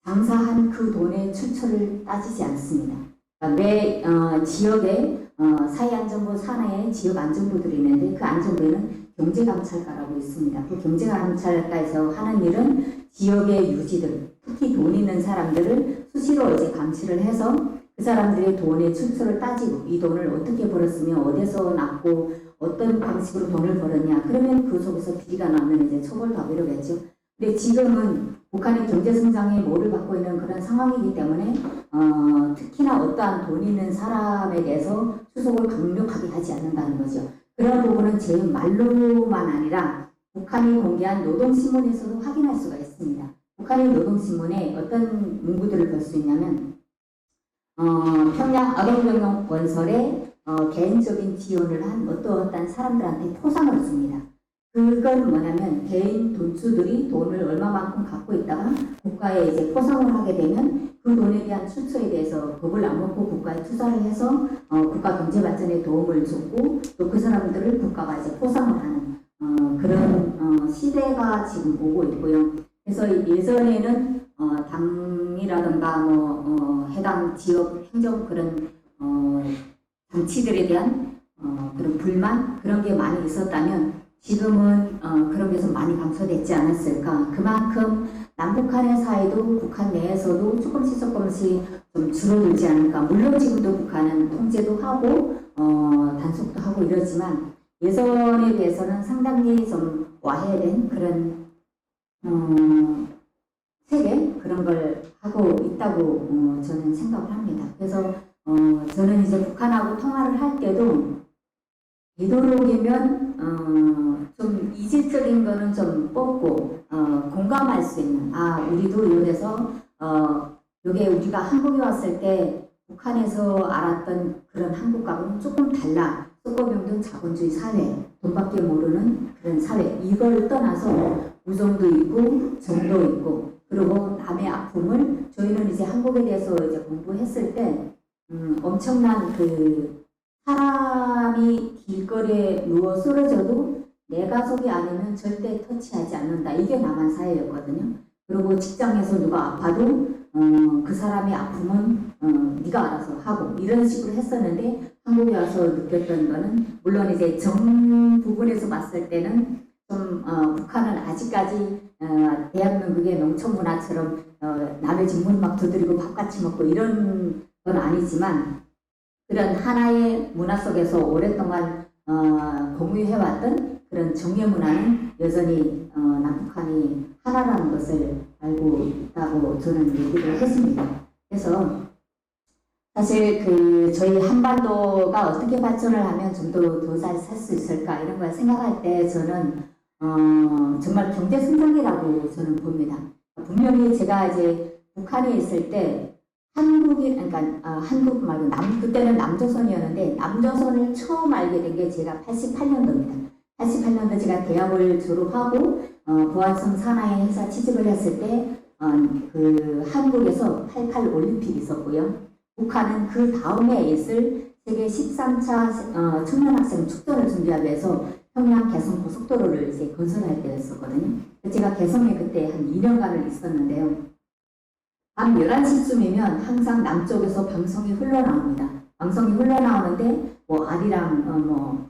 장사한 그 돈의 출처를 따지지 않습니다. 그러니까 매 지역에 사회안전부 산하에 지역안전부들이 있는데 그 안전부에는 경제감찰과라고 있습니다. 그 경제감찰과에서 하는 일은 지역의 유지들, 특히 돈 있는 사람들을 수시로 이제 감시를 해서 그 사람들의 돈의 출처를 따지고 이 돈을 어떻게 벌었으며 어디서 났고 어떤 방식으로 돈을 벌었냐. 그러면 그 속에서 비리가 나면 이제 처벌도 하고 이러겠죠. 근데 지금은 북한의 경제성장에 모를 받고 있는 그런 상황이기 때문에 특히나 어떠한 돈 있는 사람에 대해서 수속을 강력하게 하지 않는다는 거죠. 그런 부분은 제 말로만 아니라 북한이 공개한 노동신문에서도 확인할 수가 있습니다. 북한의 노동신문에 어떤 문구들을 볼 수 있냐면 평양 아동병영 원설에 개인적인 지원을 한 어떠한 사람들한테 포상을 줍니다. 그건 뭐냐면 개인 돈주들이 돈을 얼마만큼 갖고 있다가 국가에 이제 포상을 하게 되면 그 돈에 대한 출처에 대해서 법을 안 먹고 국가에 투자를 해서 국가 경제 발전에 도움을 줬고 또 그 사람들을 국가가 이제 포상을 하는 그런 시대가 지금 오고 있고요. 그래서 예전에는 당이라든가 해당 지역 행정 그런 장치들에 대한 그런 불만 그런 게 많이 있었다면 지금은 그런 게 좀 많이 감소됐지 않았을까. 그만큼 남북한의 사이도 북한 내에서도 조금씩 좀 줄어들지 않을까. 물론 지금도 북한은 통제도 하고 단속도 하고 이러지만 예전에 비해서는 상당히 좀 와해된 그런 세계 그런 걸 하고 있다고 저는 생각을 합니다. 그래서 저는 이제 북한하고 통화를 할 때도 되도록이면 좀 이질적인 거는 좀 뽑고 공감할 수 있는 우리도 이래서 요게 우리가 한국에 왔을 때 북한에서 알았던 그런 한국과는 조금 달라. 소고병동 자본주의 사회, 돈밖에 모르는 그런 사회. 이걸 떠나서 우정도 있고 정도 있고 그리고 남의 아픔을 저희는 이제 한국에 대해서 이제 공부했을 때 엄청난 그 사람이 길거리에 누워 쓰러져도 내 가족이 아니면 절대 터치하지 않는다. 이게 남한 사회였거든요. 그리고 직장에서 누가 아파도 그 사람의 아픔은 네가 알아서 하고 이런 식으로 했었는데 한국에 와서 느꼈던 거는 물론 이제 정 부분에서 봤을 때는 좀 북한은 아직까지 대한민국의 농촌 문화처럼 남의 집 문 막 두드리고 밥같이 먹고 이런 건 아니지만 그런 하나의 문화 속에서 오랫동안 공유해왔던 그런 정예 문화는 여전히 남북한이 하나라는 것을 알고 있다고 저는 얘기를 했습니다. 그래서 사실 그 저희 한반도가 어떻게 발전을 하면 좀 더 잘 살 수 있을까 이런 걸 생각할 때 저는 정말 경제 성장이라고 저는 봅니다. 분명히 제가 이제 북한에 있을 때 한국 말고 그때는 남조선이었는데 남조선을 처음 알게 된 게 제가 88년도입니다. 88년도 제가 대학을 졸업하고 보안성 산하의 회사 취직을 했을 때 그 한국에서 88 올림픽이 있었고요. 북한은 그 다음에 있을 세계 13차 청년학생 축전을 준비하기 위해서 평양 개성 고속도로를 이제 건설할 때였었거든요. 제가 개성에 그때 한 2년간을 있었는데요. 밤 11시쯤이면 항상 남쪽에서 방송이 흘러나옵니다. 방송이 흘러나오는데 뭐 아리랑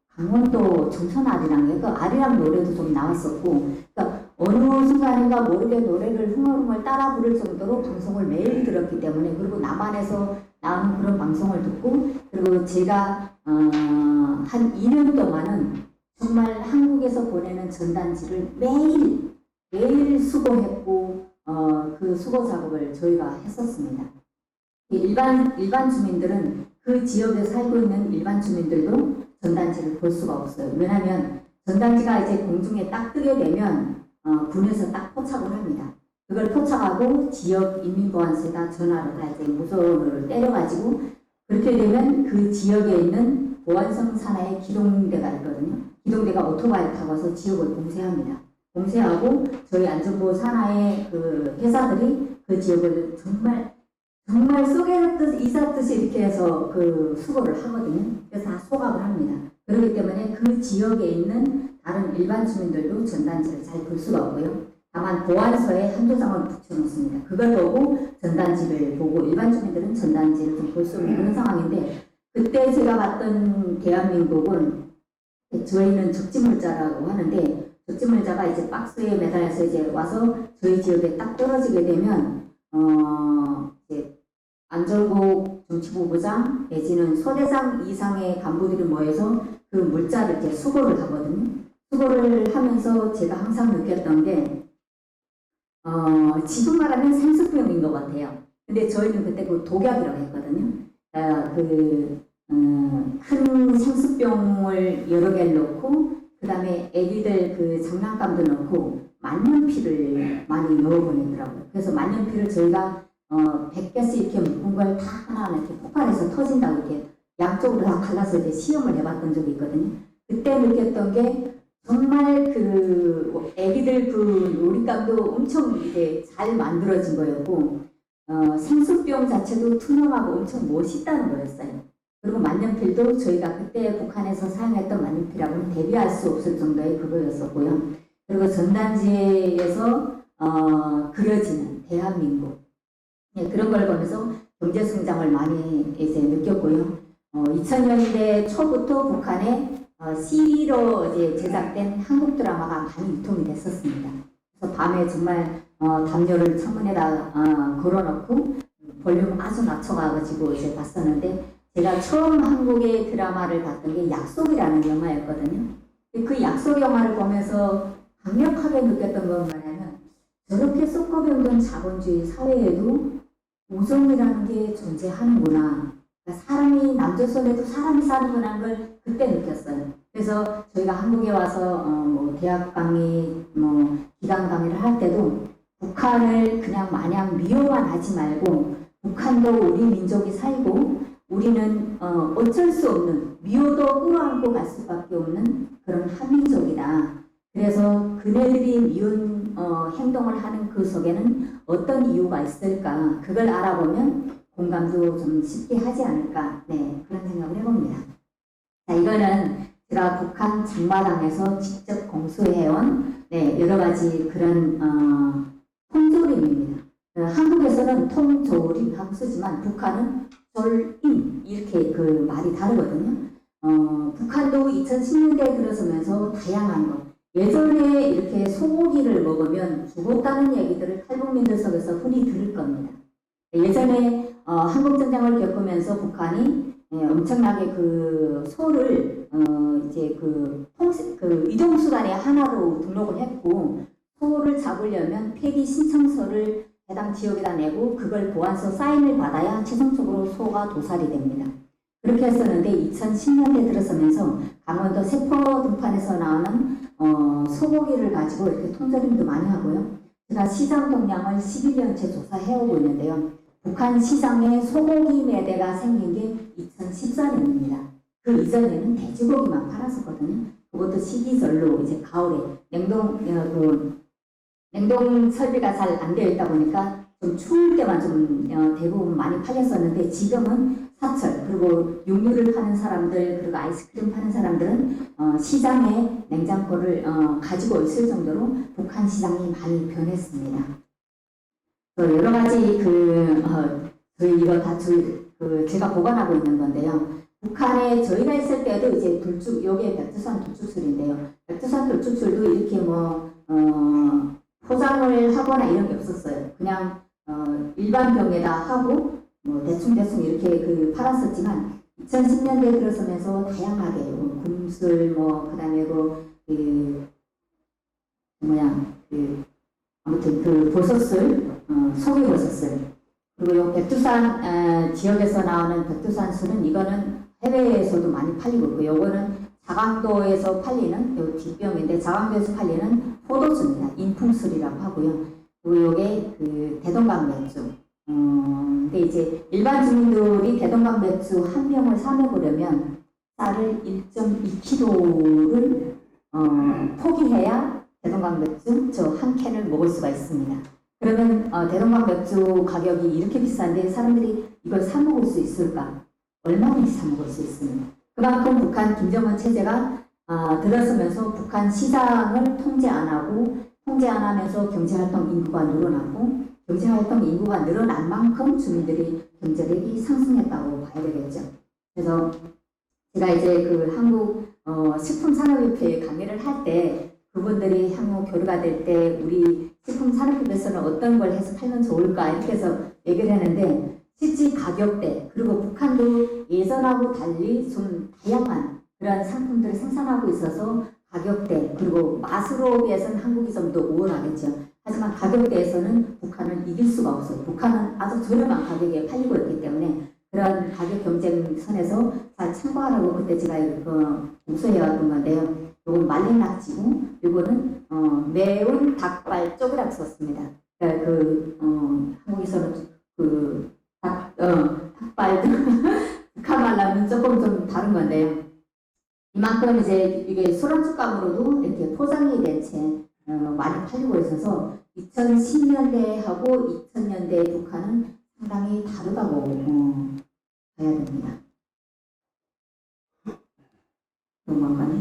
강원도 정선 아리랑에 그 아리랑 노래도 좀 나왔었고 그러니까 어느 순간인가 모르게 노래를 흥얼흥얼 따라 부를 정도로 방송을 매일 들었기 때문에 그리고 남한에서 나오는 그런 방송을 듣고 그리고 제가 한 2년 동안은 정말 한국에서 보내는 전단지를 매일 수거했고 그 수거 작업을 저희가 했었습니다. 일반 주민들은 그 지역에 살고 있는 일반 주민들도 전단지를 볼 수가 없어요. 왜냐하면 전단지가 이제 공중에 딱 뜨게 되면 군에서 딱 포착을 합니다. 그걸 포착하고 지역 인민보안소에다 전화로 다 이제 무선으로 때려가지고 그렇게 되면 그 지역에 있는 보안성 산하의 기동대가 있거든요. 기동대가 오토바이를 타고 와서 지역을 봉쇄합니다. 봉쇄하고 저희 안전보호 산하의 그 회사들이 그 지역을 정말 쏘개듯이 이삿듯이 이렇게 해서 그 수거를 하거든요. 그래서 다 소각을 합니다. 그렇기 때문에 그 지역에 있는 다른 일반 주민들도 전단지를 잘 볼 수가 없고요. 다만 보안소에 한두 장을 붙여놓습니다. 그걸 보고 전단지를 보고 일반 주민들은 전단지를 좀 볼 수 없는 그런 상황인데 그때 제가 봤던 대한민국은 저희는 적지물자라고 하는데 적지물자가 이제 박스에 매달려서 이제 와서 저희 지역에 딱 떨어지게 되면 이제 안전국 정치부부장 내지는 소대장 이상의 간부들이 모여서 그 물자를 이제 수거를 하거든요. 수거를 하면서 제가 항상 느꼈던 게 지금 말하면 생수병인 것 같아요. 근데 저희는 그때 그 독약이라고 했거든요. 큰 생수병을 여러 개를 넣고 그 다음에 애기들 그 장난감도 넣고 만년필을 많이 넣어보내더라고요. 그래서 만년필을 저희가 100개씩 이렇게 묶은 걸 다 하나하나 이렇게 폭발해서 터진다고 이렇게 양쪽으로 다 갈라서 이제 시험을 해봤던 적이 있거든요. 그때 느꼈던 게 정말 그 애기들 그 놀잇감도 엄청 이제 잘 만들어진 거였고 생수병 자체도 투명하고 엄청 멋있다는 거였어요. 그리고 만년필도 저희가 그때 북한에서 사용했던 만년필하고는 대비할 수 없을 정도의 그거였었고요. 그리고 전단지에서 그려지는 대한민국 그런 걸 보면서 경제 성장을 많이 이제 느꼈고요. 2000년대 초부터 북한에 CD로 이제 제작된 한국 드라마가 많이 유통이 됐었습니다. 그래서 밤에 정말 담요를 창문에다 걸어놓고 볼륨 아주 낮춰가지고 이제 봤었는데, 제가 처음 한국의 드라마를 봤던 게 약속이라는 영화였거든요. 그 약속 영화를 보면서 강력하게 느꼈던 건 뭐냐면, 저렇게 썩어병든 자본주의 사회에도 우정이라는 게 존재하는구나. 그러니까 사람이 남조선에도 사람이 사는구나 걸 그때 느꼈어요. 그래서 저희가 한국에 와서 뭐 대학 강의, 뭐 기강 강의를 할 때도 북한을 그냥 마냥 미워만 하지 말고, 북한도 우리 민족이 살고 우리는 어쩔 수 없는, 미워도 끌어안고 갈 수밖에 없는 그런 한민족이다. 그래서 그네들이 미운 행동을 하는 그 속에는 어떤 이유가 있을까, 그걸 알아보면 공감도 좀 쉽게 하지 않을까, 네, 그런 생각을 해봅니다. 자, 이거는 제가 북한 장마당에서 직접 공수해온 여러 가지 그런 통조림입니다. 한국에서는 통조림하고 쓰지만 북한은 졸임 이렇게 그 말이 다르거든요. 북한도 2010년대에 들어서면서 다양한 것, 예전에 이렇게 소고기를 먹으면 죽었다는 얘기들을 탈북민들 속에서 흔히 들을 겁니다. 예전에 한국전쟁을 겪으면서 북한이 엄청나게 그 소를 이제 그 이동수단의 하나로 등록을 했고, 소를 잡으려면 폐기 신청서를 해당 지역에다 내고 그걸 보안서 사인을 받아야 최종적으로 소가 도살이 됩니다. 그렇게 했었는데 2010년대 들어서면서 강원도 세포 등판에서 나오는 소고기를 가지고 이렇게 통조림도 많이 하고요. 제가 시장 동향을 11년째 조사해오고 있는데요. 북한 시장에 소고기 매대가 생긴 게 2014년입니다. 그 이전에는 돼지고기만 팔았었거든요. 그것도 시기절로 이제 가을에 냉동 설비가 잘 안 되어 있다 보니까 좀 추울 때만 좀 대부분 많이 팔렸었는데, 지금은 사철, 그리고 육류를 파는 사람들, 그리고 아이스크림 파는 사람들은 시장에 냉장고를 가지고 있을 정도로 북한 시장이 많이 변했습니다. 여러 가지 저희 이거 다 제가 보관하고 있는 건데요. 북한에 저희가 있을 때도 이제 요게 백두산 돌축술인데요. 백두산 돌축술도 이렇게 포장을 하거나 이런 게 없었어요. 그냥 일반 병에다 하고 뭐 대충 이렇게 팔았었지만, 2010년대에 들어서면서 다양하게 금술 그다음에 아무튼 버섯술, 송이버섯술, 그리고 요 백두산 지역에서 나오는 백두산 술은 이거는 해외에서도 많이 팔리고 있고, 요거는 자강도에서 팔리는 요 뒷병인데, 자강도에서 팔리는 포도주입니다. 인풍술이라고 하고요. 그리고 요게 대동강 맥주. 근데 이제 일반 주민들이 대동강 맥주 한 병을 사 먹으려면 쌀을 1.2kg를 포기해야 대동강 맥주 한 캔을 먹을 수가 있습니다. 그러면 대동강 맥주 가격이 이렇게 비싼데 사람들이 이걸 사 먹을 수 있을까? 얼마든지 사 먹을 수 있습니다. 그만큼 북한 김정은 체제가 들어서면서 북한 시장을 통제 안 하면서 경제활동 인구가 늘어나고, 경제활동 인구가 늘어난 만큼 주민들이 경제력이 상승했다고 봐야 되겠죠. 그래서 제가 이제 한국 식품산업협회에 강의를 할 때, 그분들이 향후 교류가 될 때 우리 식품산업협회에서는 어떤 걸 해서 팔면 좋을까 이렇게 해서 얘기를 했는데, 실제 가격대, 그리고 북한도 예전하고 달리 좀 다양한 그런 상품들을 생산하고 있어서 가격대, 그리고 맛으로 비해서는 한국이 좀 더 우월하겠죠. 하지만 가격대에서는 북한을 이길 수가 없어요. 북한은 아주 저렴한 가격에 팔리고 있기 때문에 그런 가격 경쟁선에서 잘 참고하라고 그때 제가 공수해왔던 건데요. 요건 말린 낙지고, 요거는 매운 닭발 쪼그락 썼습니다. 그러니까 한국에서는 닭발도 북한 말로는 조금 좀 다른 건데요. 이만큼 이제 이게 술안주감으로도 이렇게 포장이 된 채 많이 팔리고 있어서 2010년대하고 2000년대 북한은 상당히 다르다고 봐야 됩니다. 넘어가네.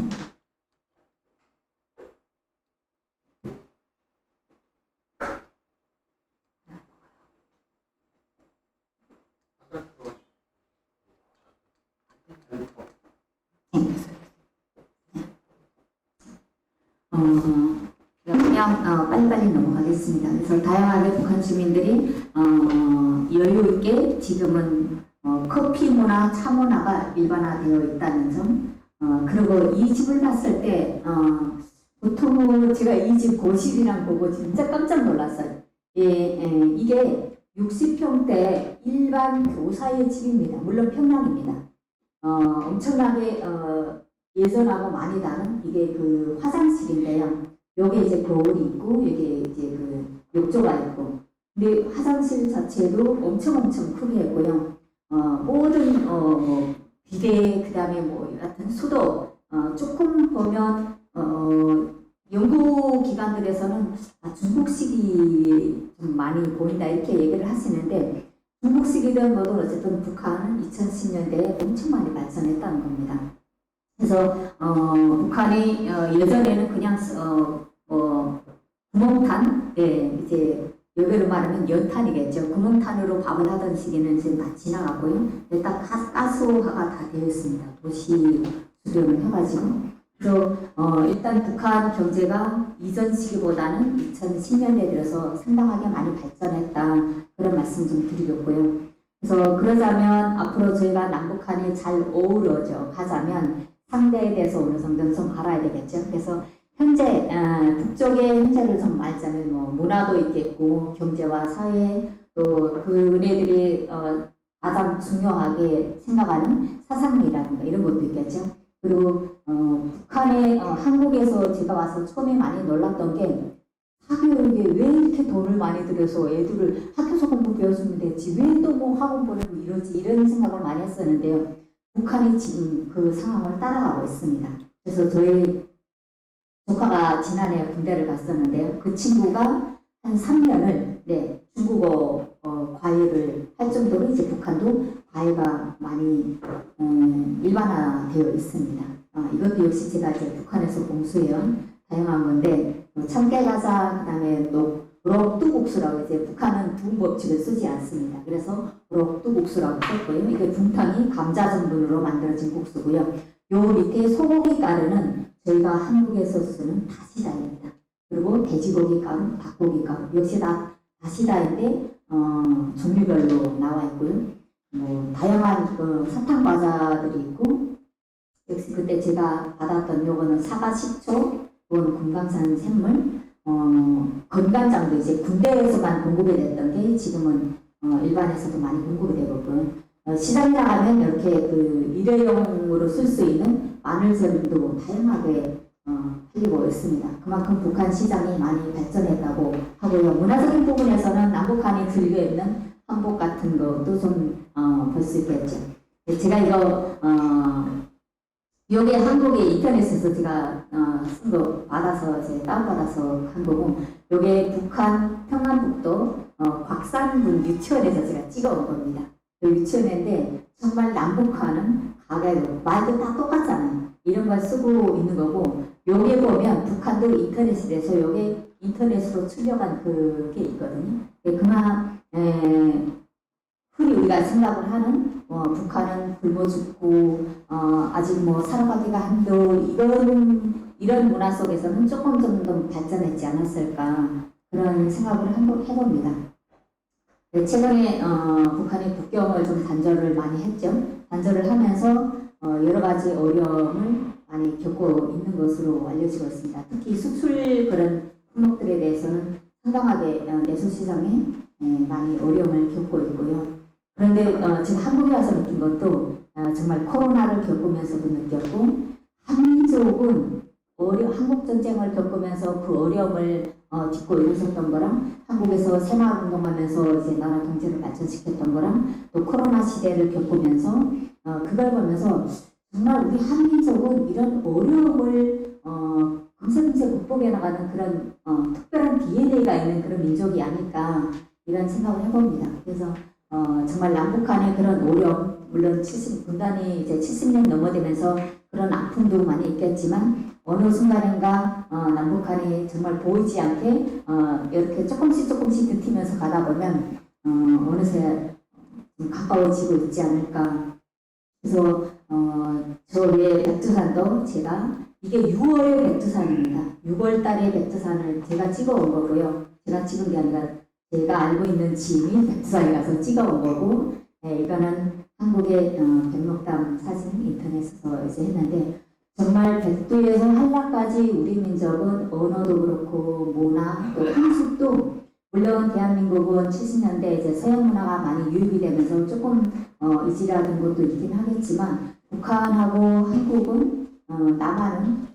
그냥 빨리빨리 넘어가겠습니다. 그래서 다양하게 북한 주민들이 여유 있게 지금은 커피 문화, 차 문화가 일반화되어 있다는 점. 그리고 이 집을 봤을 때 보통 제가 이 집 거실이랑 보고 진짜 깜짝 놀랐어요. 이게 60평대 일반 교사의 집입니다. 물론 평양입니다. 엄청나게 예전하고 많이 다른 이게 그 화장실인데요. 여기 이제 거울이 있고 여기 이제 그 욕조가 있고, 근데 화장실 자체도 엄청 크게 했고요. 모든 뭐 비데 그다음에 뭐 같은 수도 조금 보면 연구 기관들에서는 중국식이 좀 많이 보인다 이렇게 얘기를 하시는데, 중국식이든 뭐든 어쨌든 북한은 2010년대에 엄청 많이 발전했다는 겁니다. 그래서 북한이 예전에는 그냥 구멍탄, 이제 여기로 말하면 연탄이겠죠. 구멍탄으로 밥을 하던 시기는 지금 다 지나갔고요. 일단 가스화가 다 되어 있습니다. 도시 수렴을 해가지고. 그래서 일단 북한 경제가 이전 시기보다는 2010년대 들어서 상당하게 많이 발전했다, 그런 말씀 좀 드리겠고요. 그래서 그러자면 앞으로 저희가 남북한이 잘 어우러져 가자면 상대에 대해서 어느 정도는 좀 알아야 되겠죠. 그래서 현재 북쪽의 현재를 좀 알자면 뭐 문화도 있겠고 경제와 사회, 또 그네들이 가장 중요하게 생각하는 사상이라든가 이런 것도 있겠죠. 그리고 북한에 한국에서 제가 와서 처음에 많이 놀랐던 게, 사교육에 왜 이렇게 돈을 많이 들여서 애들을 학교에서 공부 배워주면 되지 왜 또 뭐 학원 보내고 이러지, 이런 생각을 많이 했었는데요. 북한이 지금 그 상황을 따라가고 있습니다. 그래서 저희 조카가 지난해 군대를 갔었는데요. 그 친구가 한 3년을 중국어 과외를 할 정도로 이제 북한도 과외가 많이 일반화되어 있습니다. 이것도 역시 제가 이제 북한에서 공수해온 다양한 건데, 청계가자, 그다음에 또 록두국수라고, 이제 북한은 두음법칙을 쓰지 않습니다. 그래서 록두국수라고 썼고요. 이게 붕탕이 감자 전분으로 만들어진 국수고요. 요 밑에 소고기 가루는 저희가 한국에서 쓰는 다시다입니다. 그리고 돼지고기 가루, 닭고기 가루, 역시 다 다시다인데 종류별로 나와 있고요. 뭐 다양한 사탕 과자들이 있고, 역시 그때 제가 받았던 요거는 사과 식초, 이거는 금강산 샘물, 건간장도 이제 군대에서만 공급이 됐던 게 지금은 일반에서도 많이 공급이 되고 있고요. 시장에 나가면 이렇게 그 일회용으로 쓸 수 있는 마늘젓도 다양하게 팔리고 있습니다. 그만큼 북한 시장이 많이 발전했다고 하고요. 문화적인 부분에서는 남북한이 즐겨 입는 한복 같은 것도 좀 볼 수 있겠죠. 제가 이거 여기 한국에 인터넷에서 제가 쓴 거 받아서 이제 다운받아서 한 거고, 요게 북한 평안북도 곽산군 유치원에서 제가 찍어온 겁니다. 그 유치원인데 정말 남북한은 가게로 말도 다 똑같잖아요. 이런 걸 쓰고 있는 거고, 여기 보면 북한도 인터넷이 돼서 요게 인터넷으로 출력한 그게 있거든요. 그만 흔히 우리가 생각을 하는 북한은 굶어 죽고 아직 뭐 살아가기가 힘든 이런 문화 속에서는 조금 더 발전했지 않았을까, 그런 생각을 해봅니다. 최근에 북한이 국경을 좀 단절을 많이 했죠. 단절을 하면서 여러 가지 어려움을 많이 겪고 있는 것으로 알려지고 있습니다. 특히 수출 그런 품목들에 대해서는 상당하게 내수 시장에 많이 어려움을 겪고 있고요. 그런데 지금 한국에 와서 느낀 것도 정말 코로나를 겪으면서도 느꼈고, 한민족은 한국 전쟁을 겪으면서 그 어려움을 딛고 일어섰던 거랑, 한국에서 새마을 운동하면서 이제 나라 경제를 발전시켰던 거랑, 또 코로나 시대를 겪으면서 그걸 보면서 정말 우리 한민족은 이런 어려움을 금세금세 극복해 나가는 그런 특별한 DNA가 있는 그런 민족이 아닐까, 이런 생각을 해봅니다. 그래서 정말 남북한의 그런 어려움, 물론 분단이 이제 70년 넘어되면서 그런 아픔도 많이 있겠지만, 어느 순간인가 남북한이 정말 보이지 않게 이렇게 조금씩 드티면서 가다 보면 어느새 좀 가까워지고 있지 않을까. 그래서 저 위에 백두산도 제가 이게 6월의 백두산입니다. 6월 달의 백두산을 제가 찍어온 거고요. 제가 찍은 게 아니라 제가 알고 있는 지인이 백두산에 가서 찍어온 거고, 이거는 한국의 백록담 사진 인터넷에서 이제 했는데, 정말 백두에서 한라까지 우리 민족은 언어도 그렇고 문화 또 풍습도, 물론 대한민국은 70년대 이제 서양 문화가 많이 유입이 되면서 조금 이질하는 것도 있긴 하겠지만, 북한하고 한국은 남한은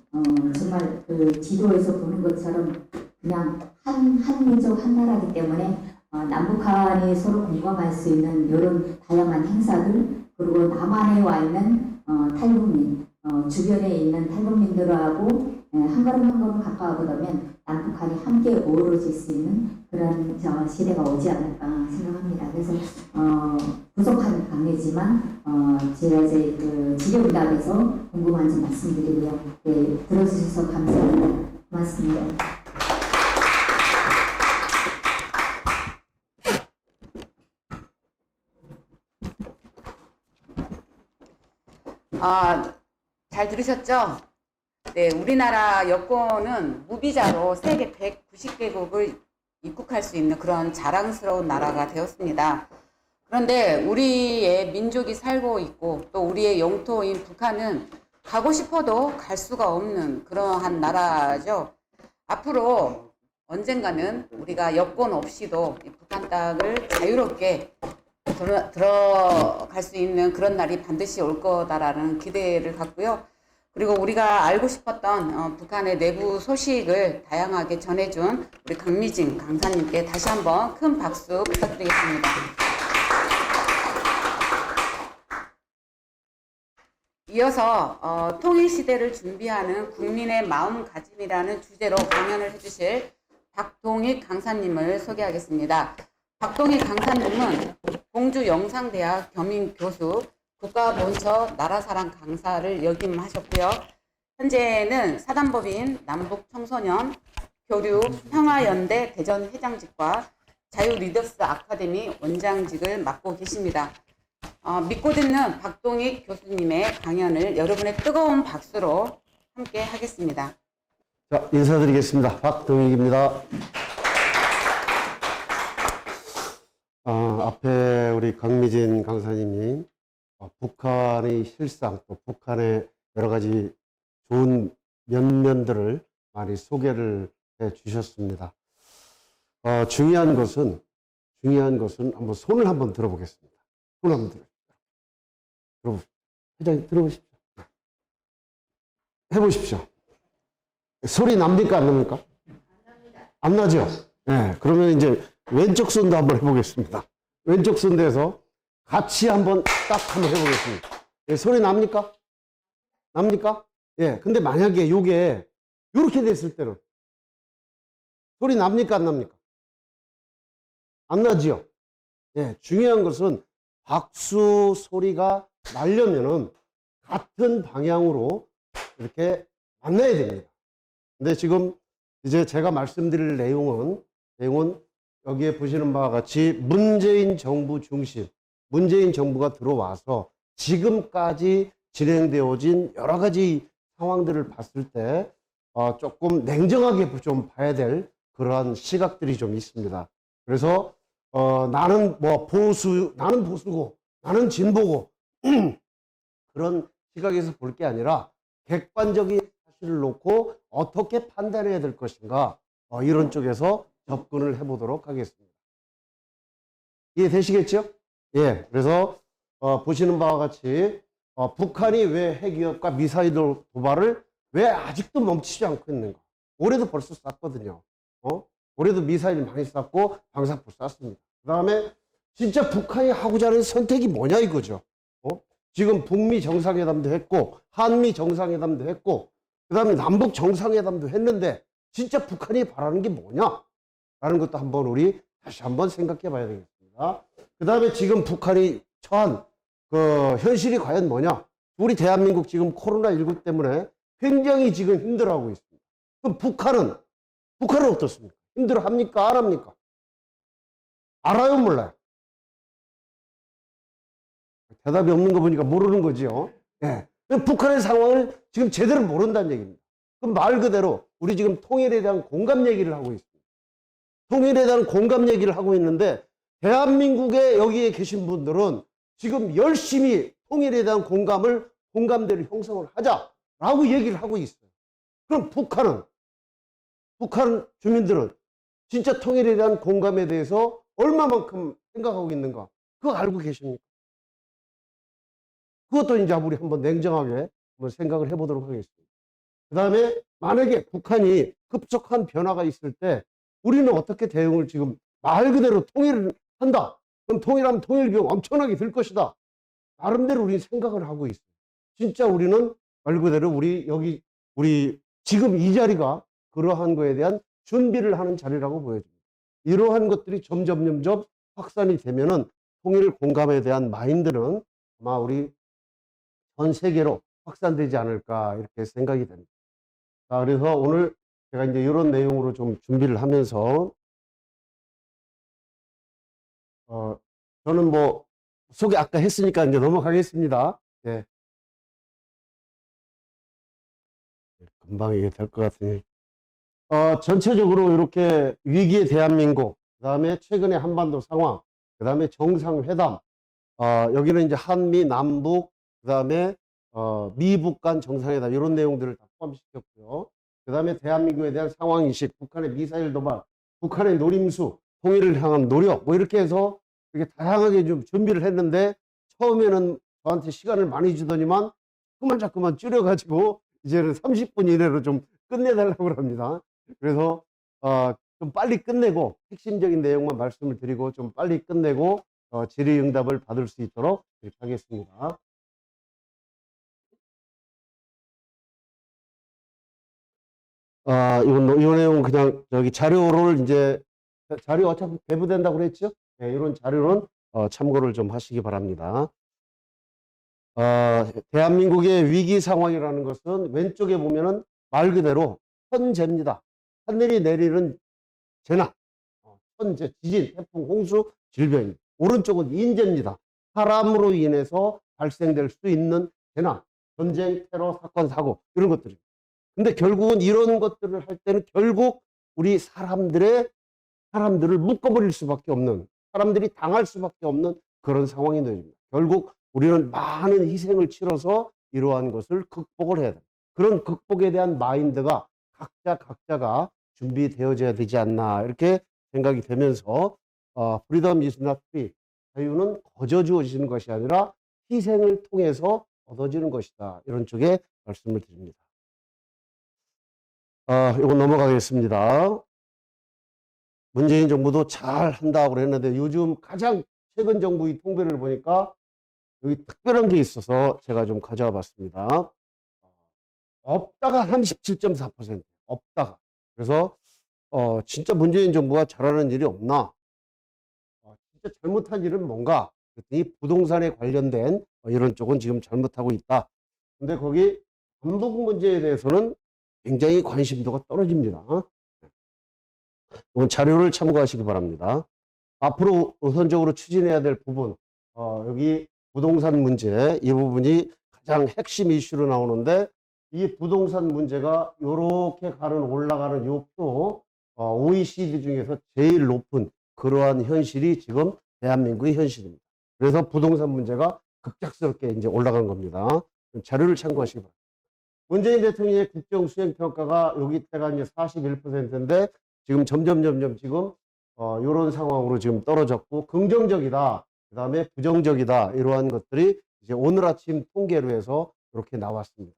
정말 그 지도에서 보는 것처럼 그냥 한 민족 한 나라이기 때문에 남북한이 서로 공감할 수 있는 이런 다양한 행사들, 그리고 남한에 와 있는 탈북민, 주변에 있는 탈북민들하고 한 걸음 한 걸음 가까워보다 보면 남북한이 함께 어우러질 수 있는 그런 시대가 오지 않을까 생각합니다. 그래서 부족한 강의지만 제가 이제 그 지려응답에서 궁금한 점 말씀드리고요. 네, 들어주셔서 감사합니다. 고맙습니다. 잘 들으셨죠? 네, 우리나라 여권은 무비자로 세계 190개국을 입국할 수 있는 그런 자랑스러운 나라가 되었습니다. 그런데 우리의 민족이 살고 있고 또 우리의 영토인 북한은 가고 싶어도 갈 수가 없는 그러한 나라죠. 앞으로 언젠가는 우리가 여권 없이도 이 북한 땅을 자유롭게 들어갈 수 있는 그런 날이 반드시 올 거다라는 기대를 갖고요. 그리고 우리가 알고 싶었던 북한의 내부 소식을 다양하게 전해준 우리 강미진 강사님께 다시 한번 큰 박수 부탁드리겠습니다. 이어서 통일시대를 준비하는 국민의 마음가짐이라는 주제로 강연을 해주실 박동익 강사님을 소개하겠습니다. 박동익 강사님은 공주영상대학 겸임교수, 국가본처 나라사랑 강사를 역임하셨고요. 현재는 사단법인 남북청소년 교류 평화연대 대전 회장직과 자유리더스 아카데미 원장직을 맡고 계십니다. 믿고 듣는 박동익 교수님의 강연을 여러분의 뜨거운 박수로 함께 하겠습니다. 자, 인사드리겠습니다. 박동익입니다. 앞에 우리 강미진 강사님이 북한의 실상, 또 북한의 여러 가지 좋은 면면들을 많이 소개를 해 주셨습니다. 중요한 것은 한번 손을 한번 들어보겠습니다. 손을 한번 들어보십시오. 회장님 들어보십시오. 해보십시오. 소리 납니까? 안 납니까? 안 나죠? 네, 그러면 이제 왼쪽 손도 한번 해보겠습니다. 왼쪽 손대서 같이 한번 딱 한번 해보겠습니다. 예, 소리 납니까? 납니까? 예, 근데 만약에 요게 요렇게 됐을 때는 소리 납니까? 안 납니까? 안 나지요? 예, 중요한 것은 박수 소리가 나려면은 같은 방향으로 이렇게 만나야 됩니다. 근데 지금 이제 제가 말씀드릴 내용은 여기에 보시는 바와 같이 문재인 정부 중심, 문재인 정부가 들어와서 지금까지 진행되어진 여러 가지 상황들을 봤을 때 조금 냉정하게 좀 봐야 될 그러한 시각들이 좀 있습니다. 그래서 나는 나는 보수고 나는 진보고 그런 시각에서 볼 게 아니라 객관적인 사실을 놓고 어떻게 판단해야 될 것인가 이런 쪽에서 접근을 해보도록 하겠습니다. 이해되시겠죠? 예, 그래서 보시는 바와 같이 북한이 왜 핵위협과 미사일 도발을 왜 아직도 멈추지 않고 있는가? 올해도 벌써 쐈거든요. 올해도 미사일 많이 쐈고 방사포 쐈습니다. 그 다음에 진짜 북한이 하고자 하는 선택이 뭐냐 이거죠. 지금 북미 정상회담도 했고 한미 정상회담도 했고 그 다음에 남북 정상회담도 했는데 진짜 북한이 바라는 게 뭐냐? 라는 것도 한번 우리 다시 한번 생각해 봐야 되겠습니다. 그 다음에 지금 북한이 처한 그 현실이 과연 뭐냐? 우리 대한민국 지금 코로나19 때문에 굉장히 지금 힘들어하고 있습니다. 그럼 북한은 어떻습니까? 힘들어합니까? 안 합니까? 알아요? 몰라요? 대답이 없는 거 보니까 모르는 거죠. 예. 북한의 상황을 지금 제대로 모른다는 얘기입니다. 그럼 말 그대로 우리 지금 통일에 대한 공감 얘기를 하고 있습니다. 통일에 대한 공감 얘기를 하고 있는데 대한민국에 여기에 계신 분들은 지금 열심히 통일에 대한 공감대를 형성을 하자라고 얘기를 하고 있어요. 그럼 북한 주민들은 진짜 통일에 대한 공감에 대해서 얼마만큼 생각하고 있는가? 그거 알고 계십니까? 그것도 이제 우리 한번 냉정하게 한번 생각을 해보도록 하겠습니다. 그 다음에 만약에 북한이 급속한 변화가 있을 때 우리는 어떻게 대응을 지금 말 그대로 통일을 한다. 그럼 통일하면 통일비용 엄청나게 들 것이다. 나름대로 우리는 생각을 하고 있어요. 진짜 우리는 말 그대로 우리 지금 이 자리가 그러한 거에 대한 준비를 하는 자리라고 보여집니다. 이러한 것들이 점점 확산이 되면은 통일 공감에 대한 마인드는 아마 우리 전 세계로 확산되지 않을까 이렇게 생각이 됩니다. 자, 그래서 오늘 제가 이제 이런 내용으로 좀 준비를 하면서 저는 뭐 소개 아까 했으니까 이제 넘어가겠습니다. 예. 금방 이게 될 것 같으니. 전체적으로 이렇게 위기의 대한민국, 그 다음에 최근의 한반도 상황, 그 다음에 정상회담, 여기는 이제 한미, 남북, 그 다음에 미북 간 정상회담, 이런 내용들을 다 포함시켰고요. 그 다음에 대한민국에 대한 상황인식, 북한의 미사일 도발, 북한의 노림수, 통일을 향한 노력, 뭐 이렇게 해서 이렇게 다양하게 좀 준비를 했는데, 처음에는 저한테 시간을 많이 주더니만, 자꾸만 줄여가지고, 이제는 30분 이내로 좀 끝내달라고 합니다. 그래서, 좀 빨리 끝내고, 핵심적인 내용만 말씀을 드리고, 좀 빨리 끝내고, 질의응답을 받을 수 있도록 이렇게 하겠습니다. 이 내용은 그냥 자료를 이제, 자료 어차피 배부된다고 그랬죠? 네, 이런 자료는 참고를 좀 하시기 바랍니다. 대한민국의 위기 상황이라는 것은 왼쪽에 보면은 말 그대로 현재입니다. 하늘이 내리는 재난, 현재, 지진, 태풍, 홍수, 질병입니다. 오른쪽은 인재입니다. 사람으로 인해서 발생될 수 있는 재난, 전쟁, 테러, 사건, 사고 이런 것들입니다. 근데 결국은 이런 것들을 할 때는 결국 우리 사람들을 묶어버릴 수밖에 없는, 사람들이 당할 수밖에 없는 그런 상황이 되어집니다. 결국 우리는 많은 희생을 치러서 이러한 것을 극복을 해야 됩니다. 그런 극복에 대한 마인드가 각자가 준비되어져야 되지 않나 이렇게 생각이 되면서 freedom is not free. 자유는 거저 주어지는 것이 아니라 희생을 통해서 얻어지는 것이다. 이런 쪽에 말씀을 드립니다. 이거 넘어가겠습니다. 문재인 정부도 잘 한다고 그랬는데 요즘 가장 최근 정부의 통계를 보니까 여기 특별한 게 있어서 제가 좀 가져와 봤습니다. 없다가 37.4%. 없다가. 그래서 진짜 문재인 정부가 잘하는 일이 없나? 진짜 잘못한 일은 뭔가? 그랬더니 부동산에 관련된 이런 쪽은 지금 잘못하고 있다. 근데 거기 남북 문제에 대해서는 굉장히 관심도가 떨어집니다. 이건 자료를 참고하시기 바랍니다. 앞으로 우선적으로 추진해야 될 부분, 여기 부동산 문제, 이 부분이 가장 핵심 이슈로 나오는데, 이 부동산 문제가 이렇게 올라가는 요 표, OECD 중에서 제일 높은 그러한 현실이 지금 대한민국의 현실입니다. 그래서 부동산 문제가 급작스럽게 이제 올라간 겁니다. 자료를 참고하시기 바랍니다. 문재인 대통령의 국정 수행 평가가 여기 때가 이제 41%인데 지금 점점 지금 이런 상황으로 지금 떨어졌고 긍정적이다. 그 다음에 부정적이다. 이러한 것들이 이제 오늘 아침 통계로 해서 이렇게 나왔습니다.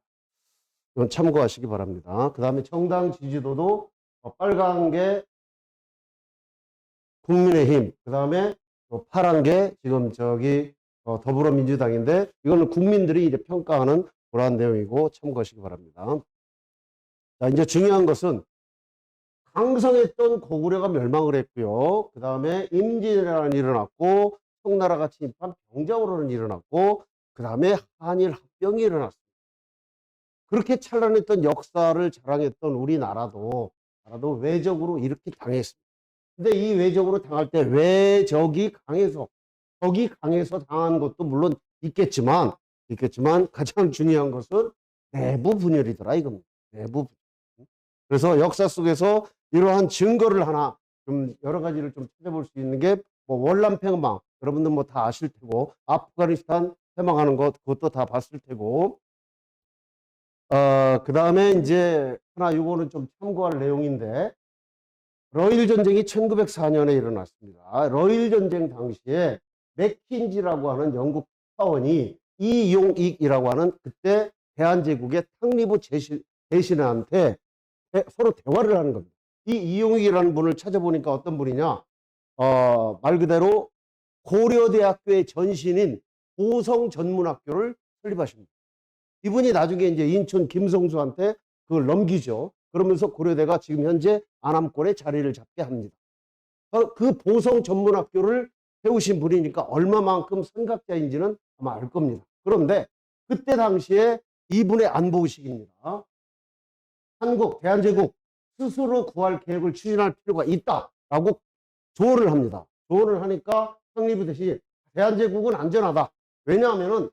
이건 참고하시기 바랍니다. 그 다음에 정당 지지도도 빨간 게 국민의힘, 그 다음에 파란 게 지금 더불어민주당인데 이거는 국민들이 이제 평가하는 그러한 내용이고 참고하시기 바랍니다. 자, 이제 중요한 것은 강성했던 고구려가 멸망을 했고요. 그 다음에 임진왜란이 일어났고 청나라가 침입한 병자호란이 일어났고 그 다음에 한일 합병이 일어났습니다. 그렇게 찬란했던 역사를 자랑했던 우리나라도 외적으로 이렇게 당했습니다. 근데 이 외적으로 당할 때 외적이 강해서 적이 강해서 당한 것도 물론 있겠지만 가장 중요한 것은 내부 분열이더라 이겁니다. 내부 분열. 그래서 역사 속에서 이러한 증거를 하나 좀 여러 가지를 좀 찾아볼 수 있는 게 뭐 월남 패망 여러분들 뭐 다 아실 테고 아프가니스탄 패망하는 것 그것도 다 봤을 테고 그 다음에 이제 하나 이거는 좀 참고할 내용인데 러일 전쟁이 1904년에 일어났습니다. 러일 전쟁 당시에 맥킨지라고 하는 영국 사원이 이용익이라고 하는 그때 대한제국의 탕리부 대신한테 서로 대화를 하는 겁니다. 이 이용익이라는 분을 찾아보니까 어떤 분이냐? 말 그대로 고려대학교의 전신인 보성전문학교를 설립하십니다. 이분이 나중에 이제 인천 김성수한테 그걸 넘기죠. 그러면서 고려대가 지금 현재 안암골에 자리를 잡게 합니다. 그 보성전문학교를 세우신 분이니까 얼마만큼 선각자인지는 아마 알 겁니다. 그런데 그때 당시에 이분의 안보의식입니다. 한국, 대한제국 스스로 구할 계획을 추진할 필요가 있다라고 조언을 합니다. 조언을 하니까 상리부 대신 대한제국은 안전하다. 왜냐하면은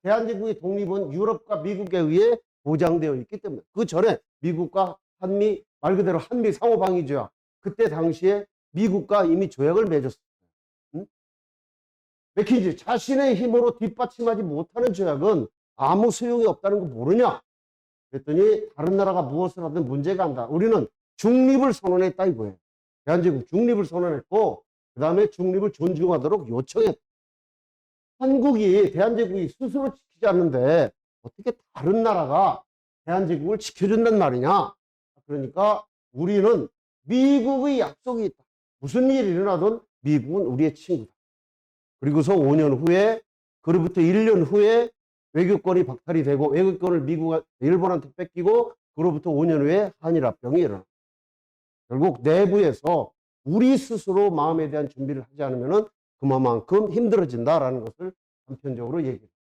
대한제국의 독립은 유럽과 미국에 의해 보장되어 있기 때문에 그 전에 미국과 한미 말 그대로 한미 상호방위조약 그때 당시에 미국과 이미 조약을 맺었어요. 맥킨지 자신의 힘으로 뒷받침하지 못하는 조약은 아무 소용이 없다는 거 모르냐? 그랬더니 다른 나라가 무엇을 하든 문제가 안 다. 우리는 중립을 선언했다 이거예요. 대한제국 중립을 선언했고 그 다음에 중립을 존중하도록 요청했다. 한국이 대한제국이 스스로 지키지 않는데 어떻게 다른 나라가 대한제국을 지켜준단 말이냐? 그러니까 우리는 미국의 약속이 있다. 무슨 일이 일어나든 미국은 우리의 친구다. 그리고서 5년 후에 그로부터 1년 후에 외교권이 박탈이 되고 외교권을 일본한테 뺏기고 그로부터 5년 후에 한일합병이 일어나. 결국 내부에서 우리 스스로 마음에 대한 준비를 하지 않으면 그만큼 힘들어진다라는 것을 단편적으로 얘기합니다.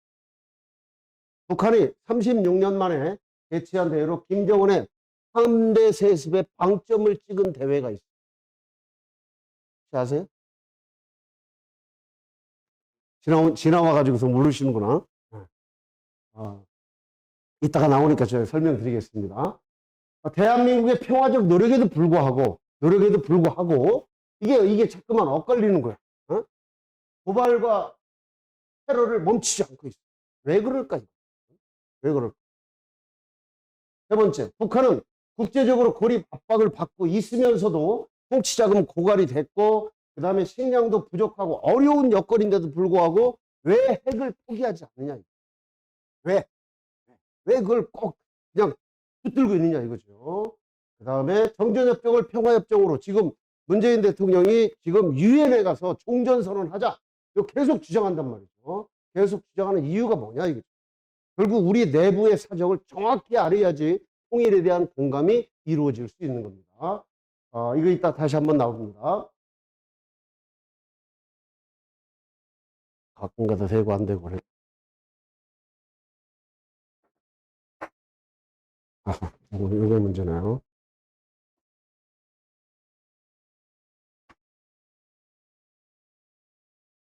북한이 36년 만에 개최한 대회로 김정은의 3대 세습의 방점을 찍은 대회가 있어요. 혹시 아세요? 지나와가지고서 모르시는구나. 이따가 나오니까 제가 설명드리겠습니다. 대한민국의 평화적 노력에도 불구하고 이게 자꾸만 엇갈리는 거야. 고발과 테러를 멈추지 않고 있어. 왜 그럴까? 왜 그럴까? 세 번째, 북한은 국제적으로 고립 압박을 받고 있으면서도 통치자금 고갈이 됐고 그 다음에 식량도 부족하고 어려운 여건인데도 불구하고 왜 핵을 포기하지 않느냐. 왜 그걸 꼭 그냥 붙들고 있느냐 이거죠. 그 다음에 정전협정을 평화협정으로 지금 문재인 대통령이 지금 유엔에 가서 종전선언하자 이거 계속 주장한단 말이죠. 계속 주장하는 이유가 뭐냐 이거죠. 결국 우리 내부의 사정을 정확히 알아야지 통일에 대한 공감이 이루어질 수 있는 겁니다. 이거 이따 다시 한번 나옵니다. 가끔가다 되고 안 되고 그래. 이거 문제네요.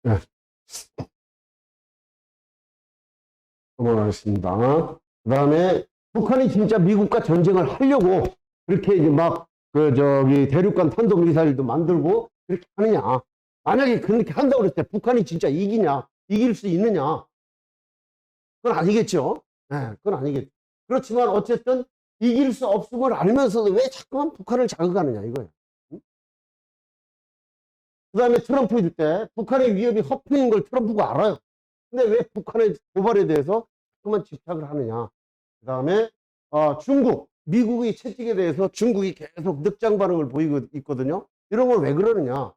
네. 넘어가겠습니다. 그 다음에 북한이 진짜 미국과 전쟁을 하려고 그렇게 이제 막 대륙간 탄도미사일도 만들고 그렇게 하느냐. 만약에 그렇게 한다고 그랬을 때 북한이 진짜 이기냐? 이길 수 있느냐? 그건 아니겠죠. 네, 그건 아니겠죠. 그렇지만 어쨌든 이길 수 없음을 알면서도 왜 자꾸만 북한을 자극하느냐 이거예요. 그 다음에 트럼프 일 때 북한의 위협이 허풍인 걸 트럼프가 알아요. 근데 왜 북한의 고발에 대해서 자꾸만 집착을 하느냐. 그 다음에 중국, 미국의 채찍에 대해서 중국이 계속 늑장 반응을 보이고 있거든요. 이런 걸 왜 그러느냐.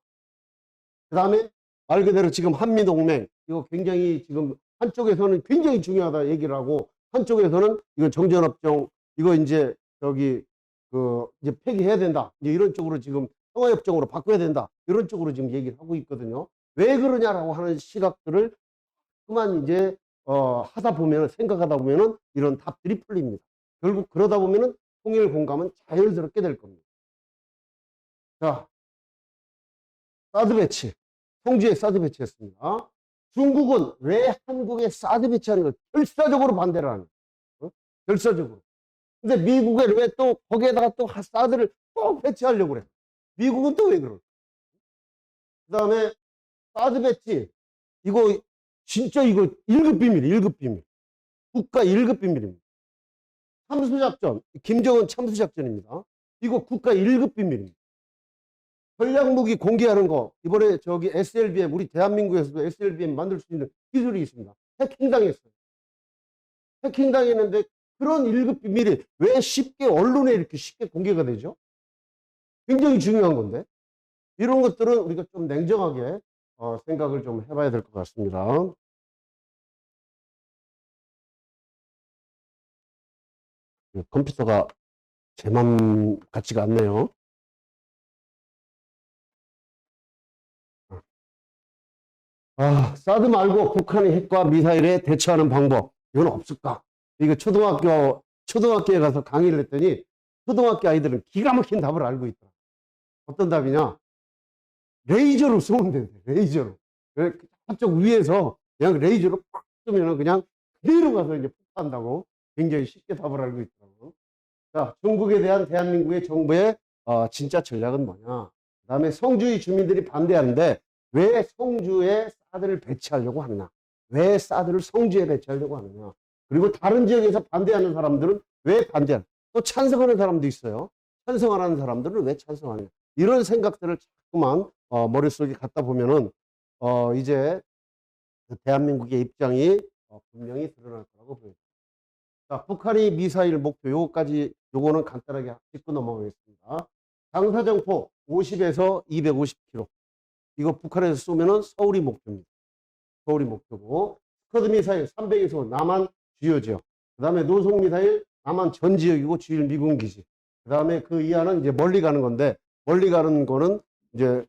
그 다음에 말 그대로 지금 한미동맹 이거 굉장히 지금 한쪽에서는 굉장히 중요하다 얘기를 하고 한쪽에서는 이거 정전협정 이거 이제 이제 폐기해야 된다 이제 이런 쪽으로 지금 평화협정으로 바꿔야 된다 이런 쪽으로 지금 얘기를 하고 있거든요. 왜 그러냐라고 하는 시각들을 그만 이제 하다 보면 생각하다 보면은 이런 답들이 풀립니다. 결국 그러다 보면은 통일 공감은 자연스럽게 될 겁니다. 자, 사드 배치. 성주에 사드 배치했습니다. 중국은 왜 한국에 사드 배치하는 걸 결사적으로 반대를 하는 거예요? 결사적으로. 근데 미국에 왜 또 거기에다가 또 사드를 꼭 배치하려고 그래? 미국은 또 왜 그럴까? 그 다음에 사드 배치, 이거 진짜 이거 1급 비밀, 1급 비밀. 국가 1급 비밀입니다. 참수작전, 김정은 참수작전입니다. 이거 국가 1급 비밀입니다. 전략무기 공개하는 거, 이번에 저기 SLBM, 우리 대한민국에서도 SLBM 만들 수 있는 기술이 있습니다. 해킹당했어요. 해킹당했는데 그런 1급 비밀이 왜 쉽게 언론에 이렇게 쉽게 공개가 되죠? 굉장히 중요한 건데. 이런 것들은 우리가 좀 냉정하게 생각을 좀 해봐야 될 것 같습니다. 컴퓨터가 제 맘 같지가 않네요. 사드 말고 북한의 핵과 미사일에 대처하는 방법, 이건 없을까? 이거 초등학교에 가서 강의를 했더니 초등학교 아이들은 기가 막힌 답을 알고 있더라. 어떤 답이냐? 레이저로 쏘면 된대, 레이저로. 한쪽 위에서 그냥 레이저로 팍 쏘면 그냥 그대로 가서 이제 폭파한다고 굉장히 쉽게 답을 알고 있더라고. 자, 중국에 대한 대한민국의 정부의 진짜 전략은 뭐냐? 그 다음에 성주의 주민들이 반대하는데 왜 성주에 사드를 배치하려고 하느냐? 왜 사드를 성주에 배치하려고 하느냐? 그리고 다른 지역에서 반대하는 사람들은 왜 반대하느냐? 또 찬성하는 사람도 있어요. 찬성하는 사람들은 왜 찬성하느냐? 이런 생각들을 자꾸만 머릿속에 갖다 보면은 이제 대한민국의 입장이 분명히 드러날 거라고 보여요. 자, 북한이 미사일 목표, 요거는 간단하게 짚고 넘어가겠습니다. 장사정포 50에서 250km. 이거 북한에서 쏘면은 서울이 목표입니다. 서울이 목표고, 스커드 미사일 300에서 남한 주요 지역. 그 다음에 노송 미사일 남한 전 지역이고 주일 미군 기지. 그 다음에 그 이하는 이제 멀리 가는 건데, 멀리 가는 거는 이제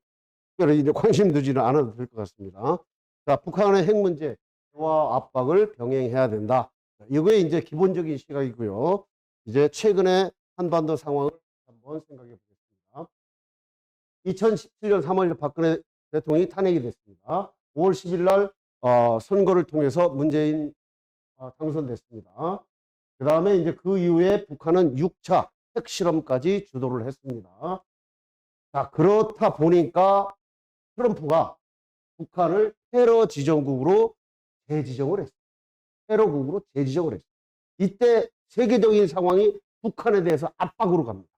특별히 관심 두지는 않아도 될 것 같습니다. 자, 북한의 핵 문제와 압박을 병행해야 된다. 이거에 이제 기본적인 시각이고요. 이제 최근에 한반도 상황을 한번 생각해 보겠습니다. 2017년 3월 박근혜 대통령이 탄핵이 됐습니다. 5월 10일 날 선거를 통해서 문재인 당선됐습니다. 그 다음에 이제 그 이후에 북한은 6차 핵실험까지 주도를 했습니다. 자, 그렇다 보니까 트럼프가 북한을 테러 지정국으로 재지정을 했어요. 테러국으로 재지정을 했어요. 이때 세계적인 상황이 북한에 대해서 압박으로 갑니다.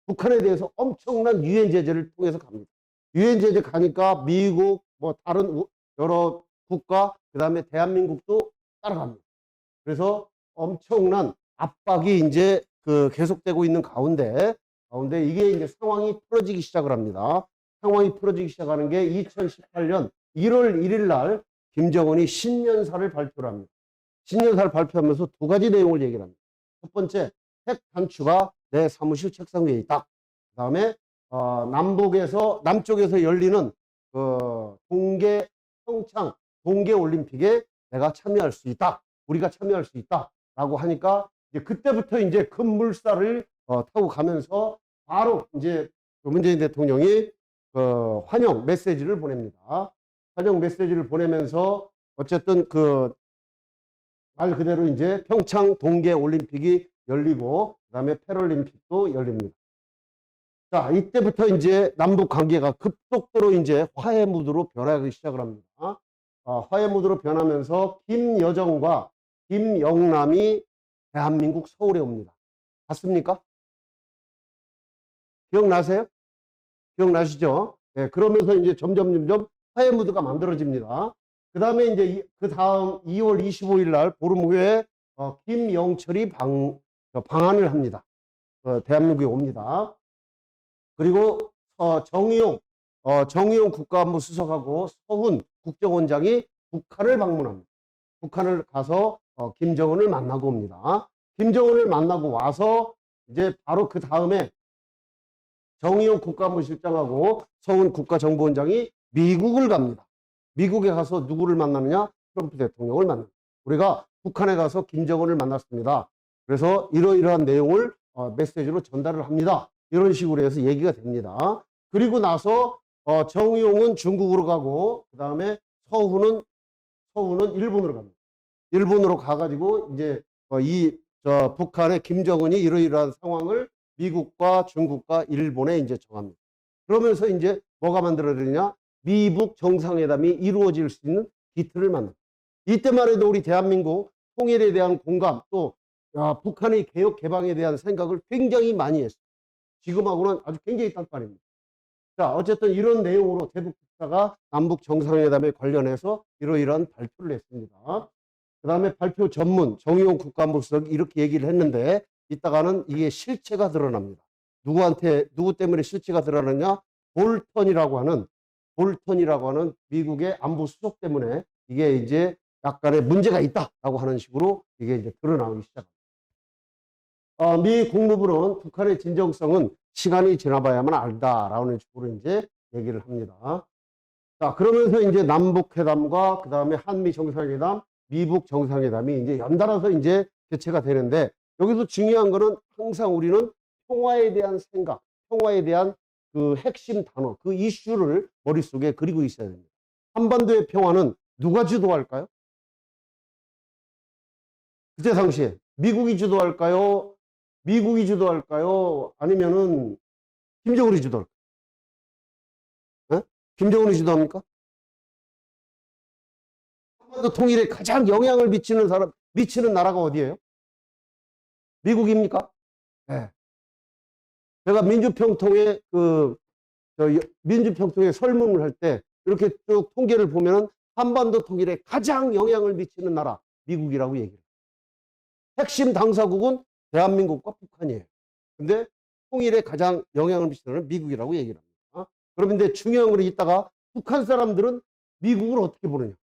북한에 대해서 엄청난 유엔 제재를 통해서 갑니다. 유엔 제재 가니까 미국, 뭐 다른 여러 국가, 그 다음에 대한민국도 따라갑니다. 그래서 엄청난 압박이 이제 계속되고 있는 가운데 이게 이제 상황이 풀어지기 시작을 합니다. 상황이 풀어지기 시작하는 게 2018년 1월 1일 날 김정은이 신년사를 발표를 합니다. 신년사를 발표하면서 두 가지 내용을 얘기를 합니다. 첫 번째, 핵 단추가 내 사무실 책상 위에 있다. 그 다음에 남쪽에서 열리는 평창 동계올림픽에 내가 참여할 수 있다. 우리가 참여할 수 있다. 라고 하니까 이제 그때부터 이제 큰 물살을 타고 가면서 바로 이제 문재인 대통령이 환영 메시지를 보냅니다. 환영 메시지를 보내면서 어쨌든 말 그대로 이제 평창 동계올림픽이 열리고 그다음에 패럴림픽도 열립니다. 자, 이때부터 이제 남북 관계가 급속도로 이제 화해 무드로 변하기 시작을 합니다. 화해 무드로 변하면서 김여정과 김영남이 대한민국 서울에 옵니다. 봤습니까? 기억나세요? 기억나시죠? 네, 그러면서 이제 점점 화해 무드가 만들어집니다. 그 다음에 이제 그 다음 2월 25일 날 보름 후에 김영철이 방한을 합니다. 대한민국에 옵니다. 그리고 정의용 국가안보 수석하고 서훈 국정원장이 북한을 방문합니다. 북한을 가서 김정은을 만나고 옵니다. 김정은을 만나고 와서 이제 바로 그 다음에 정의용 국가안보실장하고 서훈 국가정보원장이 미국을 갑니다. 미국에 가서 누구를 만나느냐? 트럼프 대통령을 만납니다. 우리가 북한에 가서 김정은을 만났습니다. 그래서 이러이러한 내용을 메시지로 전달을 합니다. 이런 식으로 해서 얘기가 됩니다. 그리고 나서 정의용은 중국으로 가고 그 다음에 서훈은 일본으로 갑니다. 일본으로 가가지고 이제 이 북한의 김정은이 이러이러한 상황을 미국과 중국과 일본에 이제 정합니다. 그러면서 이제 뭐가 만들어지느냐? 미북 정상회담이 이루어질 수 있는 기틀을 만듭니다. 이때만 해도 우리 대한민국 통일에 대한 공감 또 북한의 개혁 개방에 대한 생각을 굉장히 많이 했어요. 지금하고는 아주 굉장히 딴판입니다. 자, 어쨌든 이런 내용으로 대북 특사가 남북 정상회담에 관련해서 이러이러한 발표를 했습니다. 그 다음에 발표 전문 정의용 국가안보수석이 이렇게 얘기를 했는데 이따가는 이게 실체가 드러납니다. 누구 때문에 실체가 드러나냐? 볼턴이라고 하는 미국의 안보 수석 때문에 이게 이제 약간의 문제가 있다라고 하는 식으로 이게 이제 드러나기 시작합니다. 미 국무부는 북한의 진정성은 시간이 지나봐야만 알다라는 식으로 이제 얘기를 합니다. 자, 그러면서 이제 남북회담과 그 다음에 한미 정상회담, 미북 정상회담이 이제 연달아서 이제 개최가 되는데 여기서 중요한 거는 항상 우리는 평화에 대한 생각, 평화에 대한 그 핵심 단어, 그 이슈를 머릿속에 그리고 있어야 됩니다. 한반도의 평화는 누가 주도할까요? 그때 당시에 미국이 주도할까요? 미국이 주도할까요? 아니면은 김정은이 주도할까요? 네? 김정은이 주도합니까? 한반도 통일에 가장 영향을 미치는 나라가 어디예요? 미국입니까? 네. 제가 민주평통에 설문을 할 때 이렇게 쭉 통계를 보면은 한반도 통일에 가장 영향을 미치는 나라 미국이라고 얘기해요. 핵심 당사국은 대한민국과 북한이에요. 근데 통일에 가장 영향을 미치는 미국이라고 얘기를 합니다. 그런데 중요한 건 이따가 북한 사람들은 미국을 어떻게 보느냐?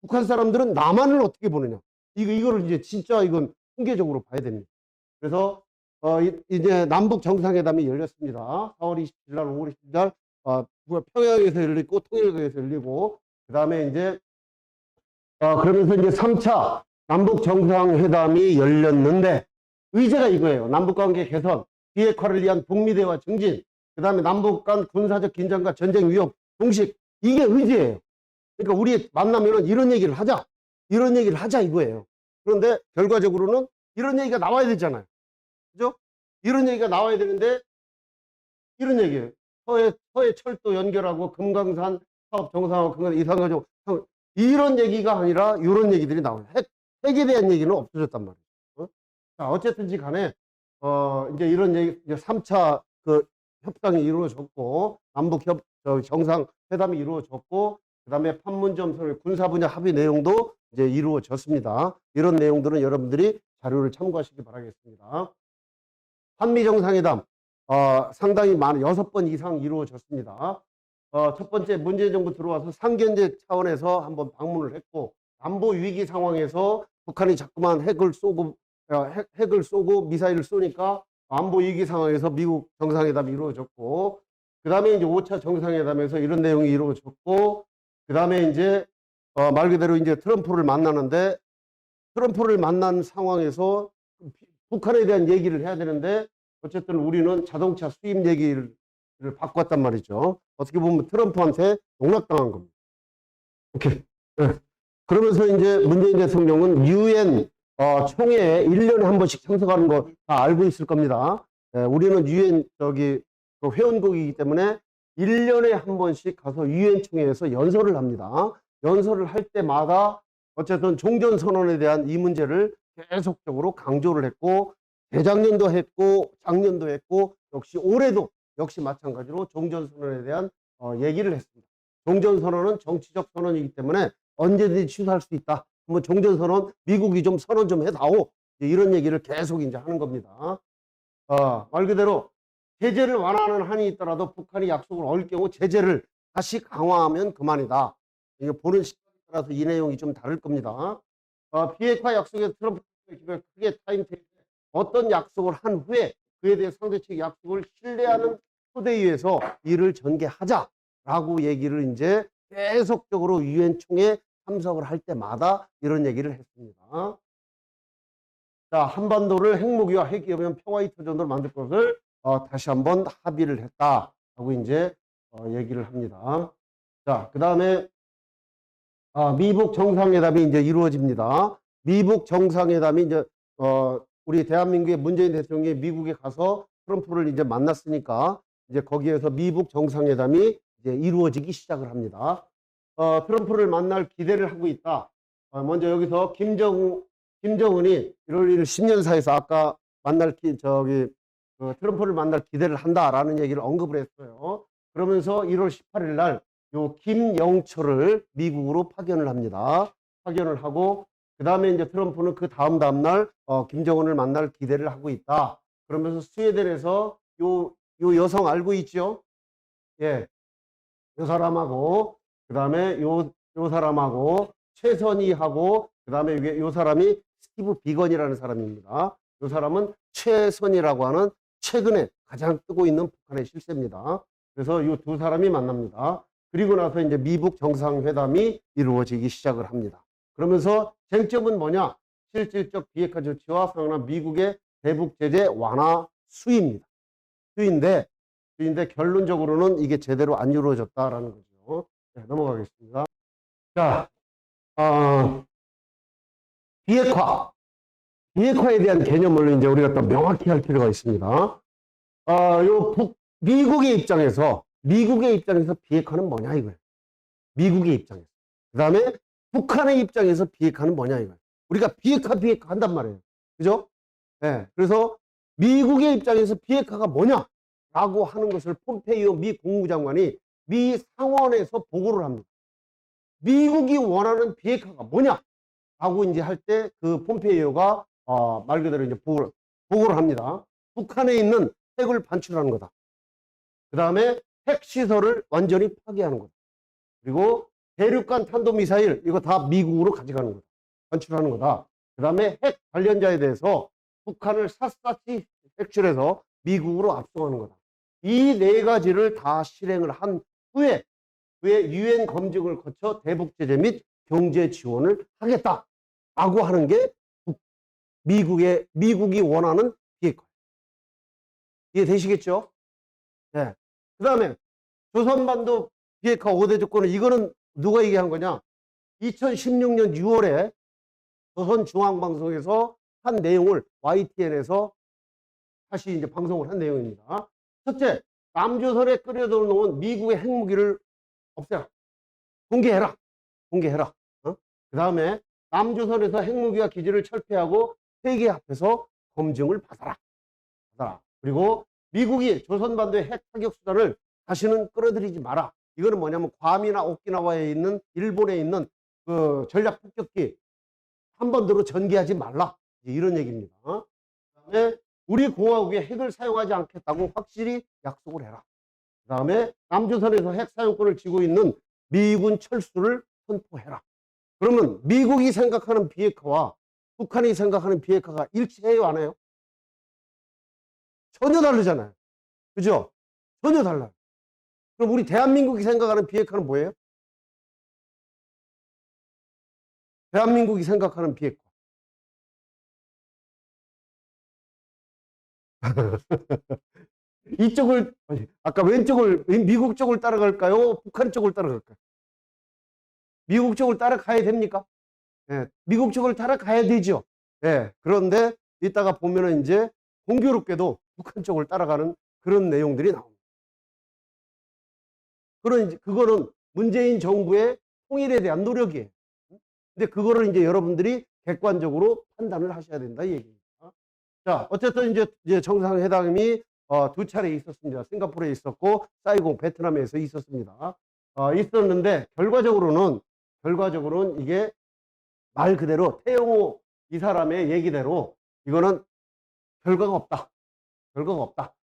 북한 사람들은 남한을 어떻게 보느냐? 이거를 이제 진짜 이건 통계적으로 봐야 됩니다. 그래서 이제 남북 정상회담이 열렸습니다. 4월 27일 날, 5월 20일 날 평양에서 열리고 통일교에서 열리고 그 다음에 이제 그러면서 이제 3차 남북 정상회담이 열렸는데 의제가 이거예요. 남북관계 개선, 비핵화를 위한 북미대화 증진, 그 다음에 남북 간 군사적 긴장과 전쟁 위협 종식, 이게 의제예요. 그러니까 우리 만나면은 이런 얘기를 하자 이거예요. 그런데 결과적으로는 이런 얘기가 나와야 되잖아요. 그죠? 이런 얘기가 나와야 되는데 이런 얘기예요. 서해 철도 연결하고 금강산 사업 정상화, 이산가족 이런 얘기가 아니라 이런 얘기들이 나와요. 핵에 대한 얘기는 없어졌단 말이에요. 자, 어쨌든지 간에 이제 이런 얘기, 이제 3차 그 협상이 이루어졌고 남북 정상회담이 이루어졌고 그다음에 판문점 군사 분야 합의 내용도 이제 이루어졌습니다. 이런 내용들은 여러분들이 자료를 참고하시기 바라겠습니다. 한미 정상회담 상당히 많은 6번 이상 이루어졌습니다. 첫 번째 문재인 정부 들어와서 상견례 차원에서 한번 방문을 했고 안보 위기 상황에서 북한이 자꾸만 핵을 쏘고 미사일을 쏘니까 안보 위기 상황에서 미국 정상회담이 이루어졌고 그 다음에 이제 5차 정상회담에서 이런 내용이 이루어졌고 그 다음에 이제 말 그대로 이제 트럼프를 만나는데 트럼프를 만난 상황에서 북한에 대한 얘기를 해야 되는데 어쨌든 우리는 자동차 수입 얘기를 바꿨단 말이죠. 어떻게 보면 트럼프한테 농락당한 겁니다. 오케이. 네. 그러면서 이제 문재인 대통령은 유엔 총회에 1년에 한 번씩 참석하는 거 다 알고 있을 겁니다. 우리는 유엔 회원국이기 때문에 1년에 한 번씩 가서 유엔 총회에서 연설을 합니다. 연설을 할 때마다 어쨌든 종전선언에 대한 이 문제를 계속적으로 강조를 했고 재작년도 했고 작년도 했고 역시 올해도 역시 마찬가지로 종전선언에 대한 얘기를 했습니다. 종전선언은 정치적 선언이기 때문에 언제든지 취소할 수 있다. 한번 종전선언 미국이 좀 선언 좀 해다오. 이런 얘기를 계속 이제 하는 겁니다. 말 그대로 제재를 완화하는 한이 있더라도 북한이 약속을 어길 경우 제재를 다시 강화하면 그만이다. 이게 보는 시각에 따라서 이 내용이 좀 다를 겁니다. 비핵화 약속에 트럼프 크게 타임테이블 어떤 약속을 한 후에 그에 대해 상대 측 약속을 신뢰하는 토대위에서 이를 전개하자라고 얘기를 이제 계속적으로 유엔 총회 참석을 할 때마다 이런 얘기를 했습니다. 자, 한반도를 핵무기와 핵기업연 평화의 터전으로 만들 것을 다시 한번 합의를 했다라고 이제 얘기를 합니다. 자, 그 다음에 미북 정상회담이 이제 이루어집니다. 미북 정상회담이 이제 우리 대한민국의 문재인 대통령이 미국에 가서 트럼프를 이제 만났으니까 이제 거기에서 미북 정상회담이 이제 이루어지기 시작을 합니다. 트럼프를 만날 기대를 하고 있다. 먼저 여기서 김정은이 1월 1일 신년사에서 아까 트럼프를 만날 기대를 한다라는 얘기를 언급을 했어요. 그러면서 1월 18일 날 요 김영철을 미국으로 파견을 합니다. 파견을 하고 그 다음에 이제 트럼프는 그 다음 날 김정은을 만날 기대를 하고 있다. 그러면서 스웨덴에서 요 여성 알고 있죠? 예, 요 사람하고 그 다음에 요 사람하고 최선희하고 그 다음에 요 사람이 스티브 비건이라는 사람입니다. 요 사람은 최선희라고 하는 최근에 가장 뜨고 있는 북한의 실세입니다. 그래서 이 두 사람이 만납니다. 그리고 나서 이제 미북 정상회담이 이루어지기 시작을 합니다. 그러면서 쟁점은 뭐냐? 실질적 비핵화 조치와 상응한 미국의 대북 제재 완화 수위입니다. 수위인데 결론적으로는 이게 제대로 안 이루어졌다라는 거죠. 네, 넘어가겠습니다. 자, 비핵화에 대한 개념을 이제 우리가 또 명확히 할 필요가 있습니다. 미국의 입장에서 비핵화는 뭐냐 이거예요. 미국의 입장에서. 그 다음에 북한의 입장에서 비핵화는 뭐냐 이거예요. 우리가 비핵화 한단 말이에요. 그죠? 네. 그래서 미국의 입장에서 비핵화가 뭐냐라고 하는 것을 폼페이오 미 국무장관이 미 상원에서 보고를 합니다. 미국이 원하는 비핵화가 뭐냐라고 이제 할 때 그 폼페이오가 말 그대로 이제 보고를 합니다. 북한에 있는 핵을 반출하는 거다. 그 다음에 핵시설을 완전히 파괴하는 거다. 그리고 대륙간 탄도미사일 이거 다 미국으로 가져가는 거다. 반출하는 거다. 그 다음에 핵 관련자에 대해서 북한을 샅샅이 색출해서 미국으로 압송하는 거다. 이 네 가지를 다 실행을 한 후에 유엔 검증을 거쳐 대북 제재 및 경제 지원을 하겠다라고 하는 게 미국이 원하는 비핵화. 이해되시겠죠? 네. 그 다음에 조선반도 비핵화 5대 조건은 이거는 누가 얘기한 거냐? 2016년 6월에 조선중앙방송에서 한 내용을 YTN에서 다시 이제 방송을 한 내용입니다. 첫째, 남조선에 끓여놓은 미국의 핵무기를 없애라. 공개해라. 그 다음에 남조선에서 핵무기와 기지를 철폐하고 세계 앞에서 검증을 받아라. 그리고 미국이 조선반도의 핵 타격 수단을 다시는 끌어들이지 마라. 이거는 뭐냐면 괌이나 오키나와에 있는 일본에 있는 그 전략 폭격기 한 번도 전개하지 말라. 이런 얘기입니다. 그다음에 우리 공화국의 핵을 사용하지 않겠다고 확실히 약속을 해라. 그다음에 남조선에서 핵 사용권을 쥐고 있는 미군 철수를 선포해라. 그러면 미국이 생각하는 비핵화와 북한이 생각하는 비핵화가 일치해요, 안 해요? 전혀 다르잖아요. 그죠? 전혀 달라요. 그럼 우리 대한민국이 생각하는 비핵화는 뭐예요? 대한민국이 생각하는 비핵화. 이쪽을, 아까 왼쪽을, 미국 쪽을 따라갈까요? 북한 쪽을 따라갈까요? 미국 쪽을 따라가야 됩니까? 예, 미국 쪽을 따라가야 되죠. 예, 그런데 이따가 보면은 이제 공교롭게도 북한 쪽을 따라가는 그런 내용들이 나옵니다. 그거는 문재인 정부의 통일에 대한 노력이에요. 근데 그거를 이제 여러분들이 객관적으로 판단을 하셔야 된다 이 얘기입니다. 자, 어쨌든 이제 정상회담이 두 차례 있었습니다. 싱가포르에 있었고 사이공 베트남에서 있었습니다. 있었는데 결과적으로는 이게 말 그대로 태영호 이 사람의 얘기대로 이거는 결과가 없다.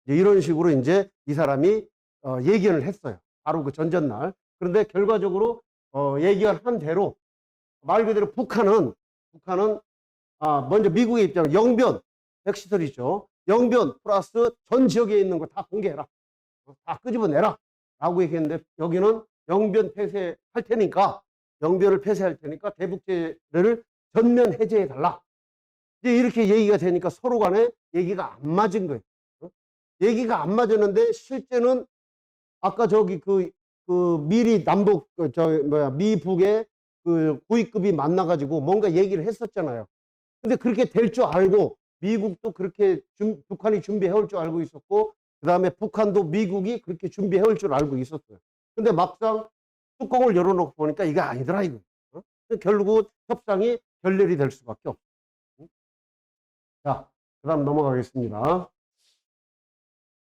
이런 식으로 이제 이 사람이 예견을 했어요. 바로 그 전전날. 그런데 결과적으로 예견한 대로 말 그대로 북한은 먼저 미국의 입장은 영변 핵시설이죠. 영변 플러스 전 지역에 있는 거 다 공개해라. 다 끄집어내라. 라고 얘기했는데 여기는 영변을 폐쇄할 테니까 대북제를 전면 해제해달라. 이제 이렇게 얘기가 되니까 서로 간에 얘기가 안 맞은 거예요. 얘기가 안 맞았는데 실제는 아까 저기 미리 미북의 그 고위급이 만나가지고 뭔가 얘기를 했었잖아요. 근데 그렇게 될 줄 알고 미국도 그렇게 북한이 준비해 올 줄 알고 있었고, 그 다음에 북한도 미국이 그렇게 준비해 올 줄 알고 있었어요. 근데 막상 뚜껑을 열어놓고 보니까 이게 아니더라, 이거. 결국 협상이 결렬이 될 수밖에 없어요. 자, 그 다음 넘어가겠습니다.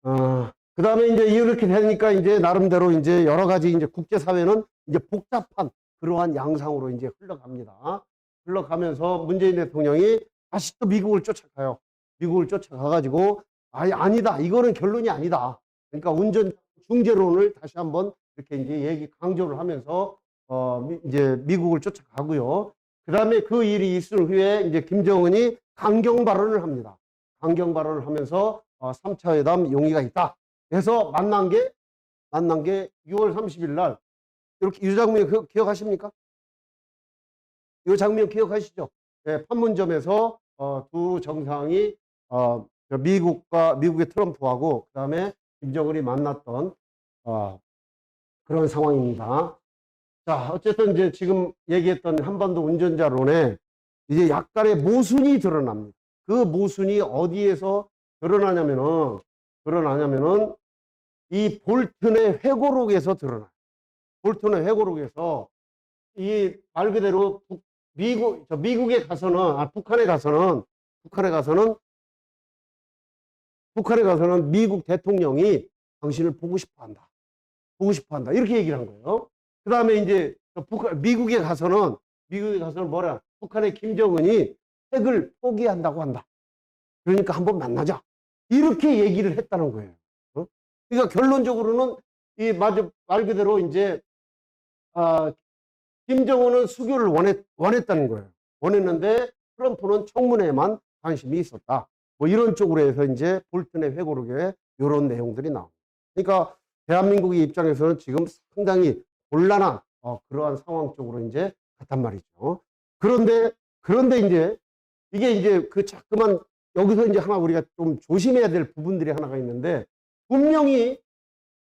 그 다음에 이제 이렇게 되니까 이제 나름대로 이제 여러 가지 이제 국제사회는 이제 복잡한 그러한 양상으로 이제 흘러갑니다. 흘러가면서 문재인 대통령이 다시 또 미국을 쫓아가요. 미국을 쫓아가가지고, 아니다. 이거는 결론이 아니다. 그러니까 운전 중재론을 다시 한번 이렇게 이제 강조를 하면서, 이제 미국을 쫓아가고요. 그 다음에 그 일이 있을 후에 이제 김정은이 강경 발언을 합니다. 강경 발언을 하면서 3차 회담 용의가 있다. 그래서 만난 게 6월 30일 날 이렇게 이 장면 기억하십니까? 이 장면 기억하시죠? 네, 판문점에서 두 정상이 미국의 트럼프하고 그다음에 김정은이 만났던 그런 상황입니다. 자, 어쨌든 이제 지금 얘기했던 한반도 운전자론에 이제 약간의 모순이 드러납니다. 그 모순이 어디에서 드러나냐면은 이 볼튼의 회고록에서 드러나요. 볼튼의 회고록에서 이 말 그대로 미국에 가서는 북한에 가서는 미국 대통령이 당신을 보고 싶어 한다. 이렇게 얘기를 한 거예요. 그 다음에 이제 미국에 가서는 뭐라? 북한의 김정은이 핵을 포기한다고 한다. 그러니까 한번 만나자. 이렇게 얘기를 했다는 거예요. 그러니까 결론적으로는 말 그대로 이제 김정은은 수교를 원했다는 거예요. 원했는데 트럼프는 청문회에만 관심이 있었다. 뭐 이런 쪽으로 해서 이제 볼튼의 회고록에 이런 내용들이 나옵니다. 그러니까 대한민국의 입장에서는 지금 상당히 곤란한 그러한 상황 쪽으로 이제 갔단 말이죠. 그런데 이제 이게 이제 자꾸만 여기서 이제 하나 우리가 좀 조심해야 될 부분들이 하나가 있는데, 분명히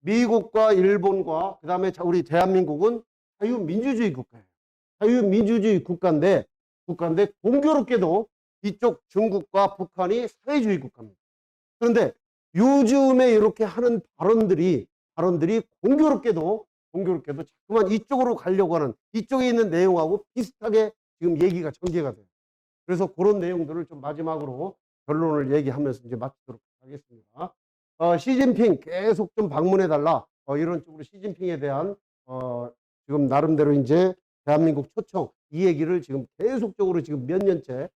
미국과 일본과 그다음에 우리 대한민국은 자유민주주의 국가예요. 자유민주주의 국가인데 공교롭게도 이쪽 중국과 북한이 사회주의 국가입니다. 그런데 요즘에 이렇게 하는 발언들이 공교롭게도 자꾸만 이쪽으로 가려고 하는, 이쪽에 있는 내용하고 비슷하게 지금 얘기가 전개가 돼요. 그래서 그런 내용들을 좀 마지막으로 결론을 얘기하면서 이제 마치도록 하겠습니다. 시진핑 계속 좀 방문해달라. 이런 쪽으로 시진핑에 대한, 지금 나름대로 이제 대한민국 초청, 이 얘기를 지금 계속적으로 지금 몇 년째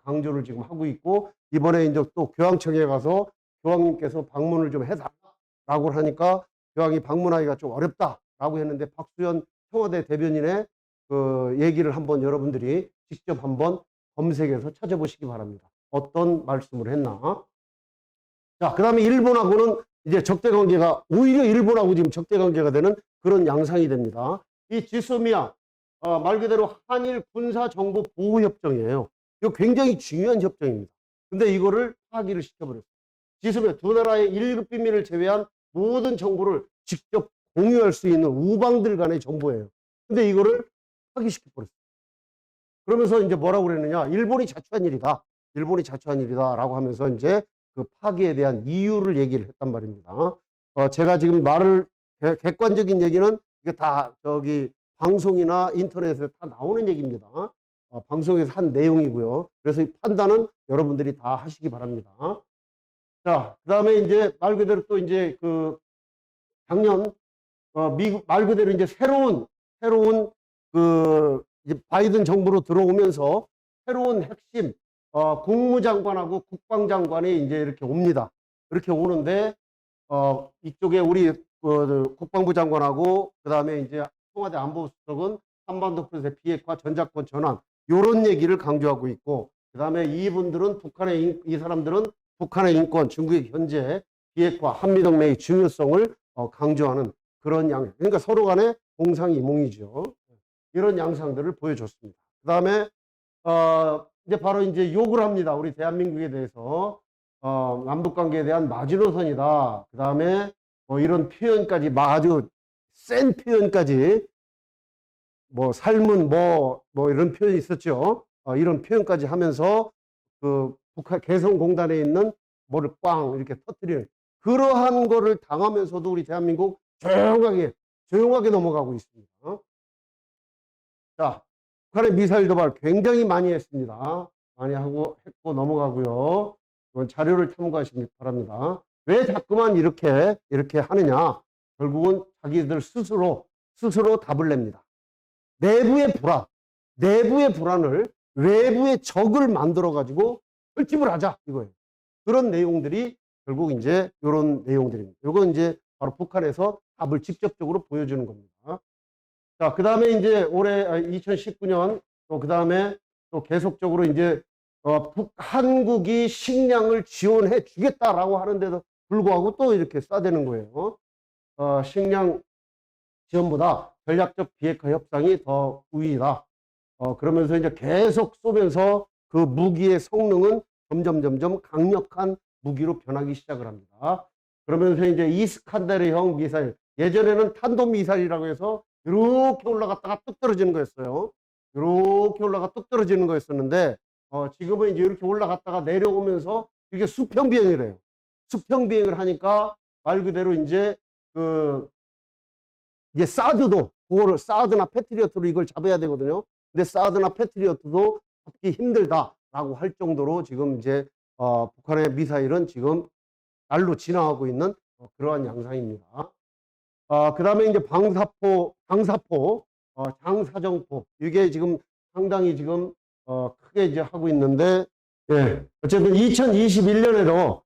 강조를 지금 하고 있고, 이번에 이제 또 교황청에 가서 교황님께서 방문을 좀 해달라고 하니까 교황이 방문하기가 좀 어렵다라고 했는데, 박수현 청와대 대변인의 그 얘기를 한번 여러분들이 직접 한번 검색해서 찾아보시기 바랍니다. 어떤 말씀을 했나. 자, 그 다음에 일본하고는 이제 적대관계가, 오히려 일본하고 지금 적대관계가 되는 그런 양상이 됩니다. 이 지소미아, 말 그대로 한일 군사정보보호협정이에요. 이거 굉장히 중요한 협정입니다. 근데 이거를 파기를 시켜버렸어요. 지소미아 두 나라의 1급 비밀을 제외한 모든 정보를 직접 공유할 수 있는 우방들 간의 정보예요. 근데 이거를 파기시켜버렸어요. 그러면서 이제 뭐라고 그랬느냐. 일본이 자초한 일이다라고 하면서 이제 그 파기에 대한 이유를 얘기를 했단 말입니다. 제가 지금 객관적인 얘기는 이게 다 방송이나 인터넷에 다 나오는 얘기입니다. 방송에서 한 내용이고요. 그래서 이 판단은 여러분들이 다 하시기 바랍니다. 자, 그 다음에 이제 말 그대로 또 이제 작년, 미국 말 그대로 이제 새로운 이제 바이든 정부로 들어오면서 새로운 핵심, 국무장관하고 국방장관이 이제 이렇게 옵니다. 이렇게 오는데, 이쪽에 우리 국방부 장관하고, 그 다음에 이제 청와대 안보수석은 한반도 프로세스 비핵화 전작권 전환, 요런 얘기를 강조하고 있고, 그 다음에 이 사람들은 북한의 인권, 중국의 현재 비핵화, 한미동맹의 중요성을 강조하는 그런 그러니까 서로 간에 공상이몽이죠. 이런 양상들을 보여줬습니다. 그 다음에, 이제 바로 이제 욕을 합니다. 우리 대한민국에 대해서. 남북관계에 대한 마지노선이다. 그 다음에 이런 표현까지, 아주 센 표현까지, 삶은 이런 표현이 있었죠. 이런 표현까지 하면서 북한 개성공단에 있는 뭐를 꽝 이렇게 터뜨리는 그러한 거를 당하면서도 우리 대한민국 조용하게 넘어가고 있습니다. 자, 북한의 미사일 도발 굉장히 많이 했습니다. 많이 했고 넘어가고요. 이건 자료를 참고하시기 바랍니다. 왜 자꾸만 이렇게 하느냐? 결국은 자기들 스스로 답을 냅니다. 내부의 불안을 외부의 적을 만들어 가지고 결집을 하자 이거예요. 그런 내용들이 결국 이제 이런 내용들입니다. 이건 이제 바로 북한에서 답을 직접적으로 보여주는 겁니다. 자, 그 다음에 이제 올해 2019년 또 그 다음에 또 계속적으로 이제 한국이 식량을 지원해 주겠다라고 하는데도 불구하고 또 이렇게 쏴대는 거예요. 식량 지원보다 전략적 비핵화 협상이 더 우위다. 그러면서 이제 계속 쏘면서 그 무기의 성능은 점점 강력한 무기로 변하기 시작을 합니다. 그러면서 이제 이스칸데르형 미사일, 예전에는 탄도미사일이라고 해서 이렇게 올라갔다가 뚝 떨어지는 거였어요. 이렇게 올라가 뚝 떨어지는 거였었는데, 지금은 이제 이렇게 올라갔다가 내려오면서 이게 수평비행이래요. 수평비행을 하니까 말 그대로 이제 이게 사드나 패트리어트로 이걸 잡아야 되거든요. 근데 사드나 패트리어트도 잡기 힘들다라고 할 정도로 지금 이제 북한의 미사일은 지금 날로 지나가고 있는 그러한 양상입니다. 그 다음에 이제 장사정포. 이게 지금 상당히 지금 크게 이제 하고 있는데, 예. 어쨌든 2021년에도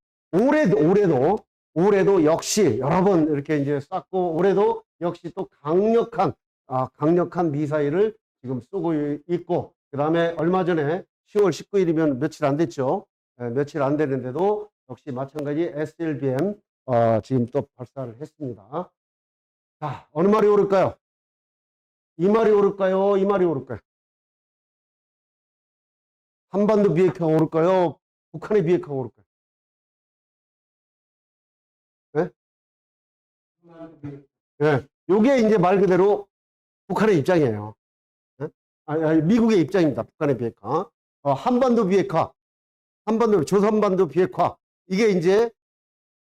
올해도 역시 여러 번 이렇게 이제 쐈고, 올해도 역시 또 강력한 미사일을 지금 쏘고 있고, 그 다음에 얼마 전에 10월 19일이면 며칠 안 됐죠. 며칠 안 되는데도 역시 마찬가지 SLBM 지금 또 발사를 했습니다. 자, 어느 말이 오를까요? 이 말이 오를까요? 이 말이 오를까요? 한반도 비핵화가 오를까요? 북한의 비핵화가 오를까요? 네? 네. 요게 이제 말 그대로 북한의 입장이에요. 네? 미국의 입장입니다. 북한의 비핵화. 한반도 비핵화, 조선반도 비핵화. 이게 이제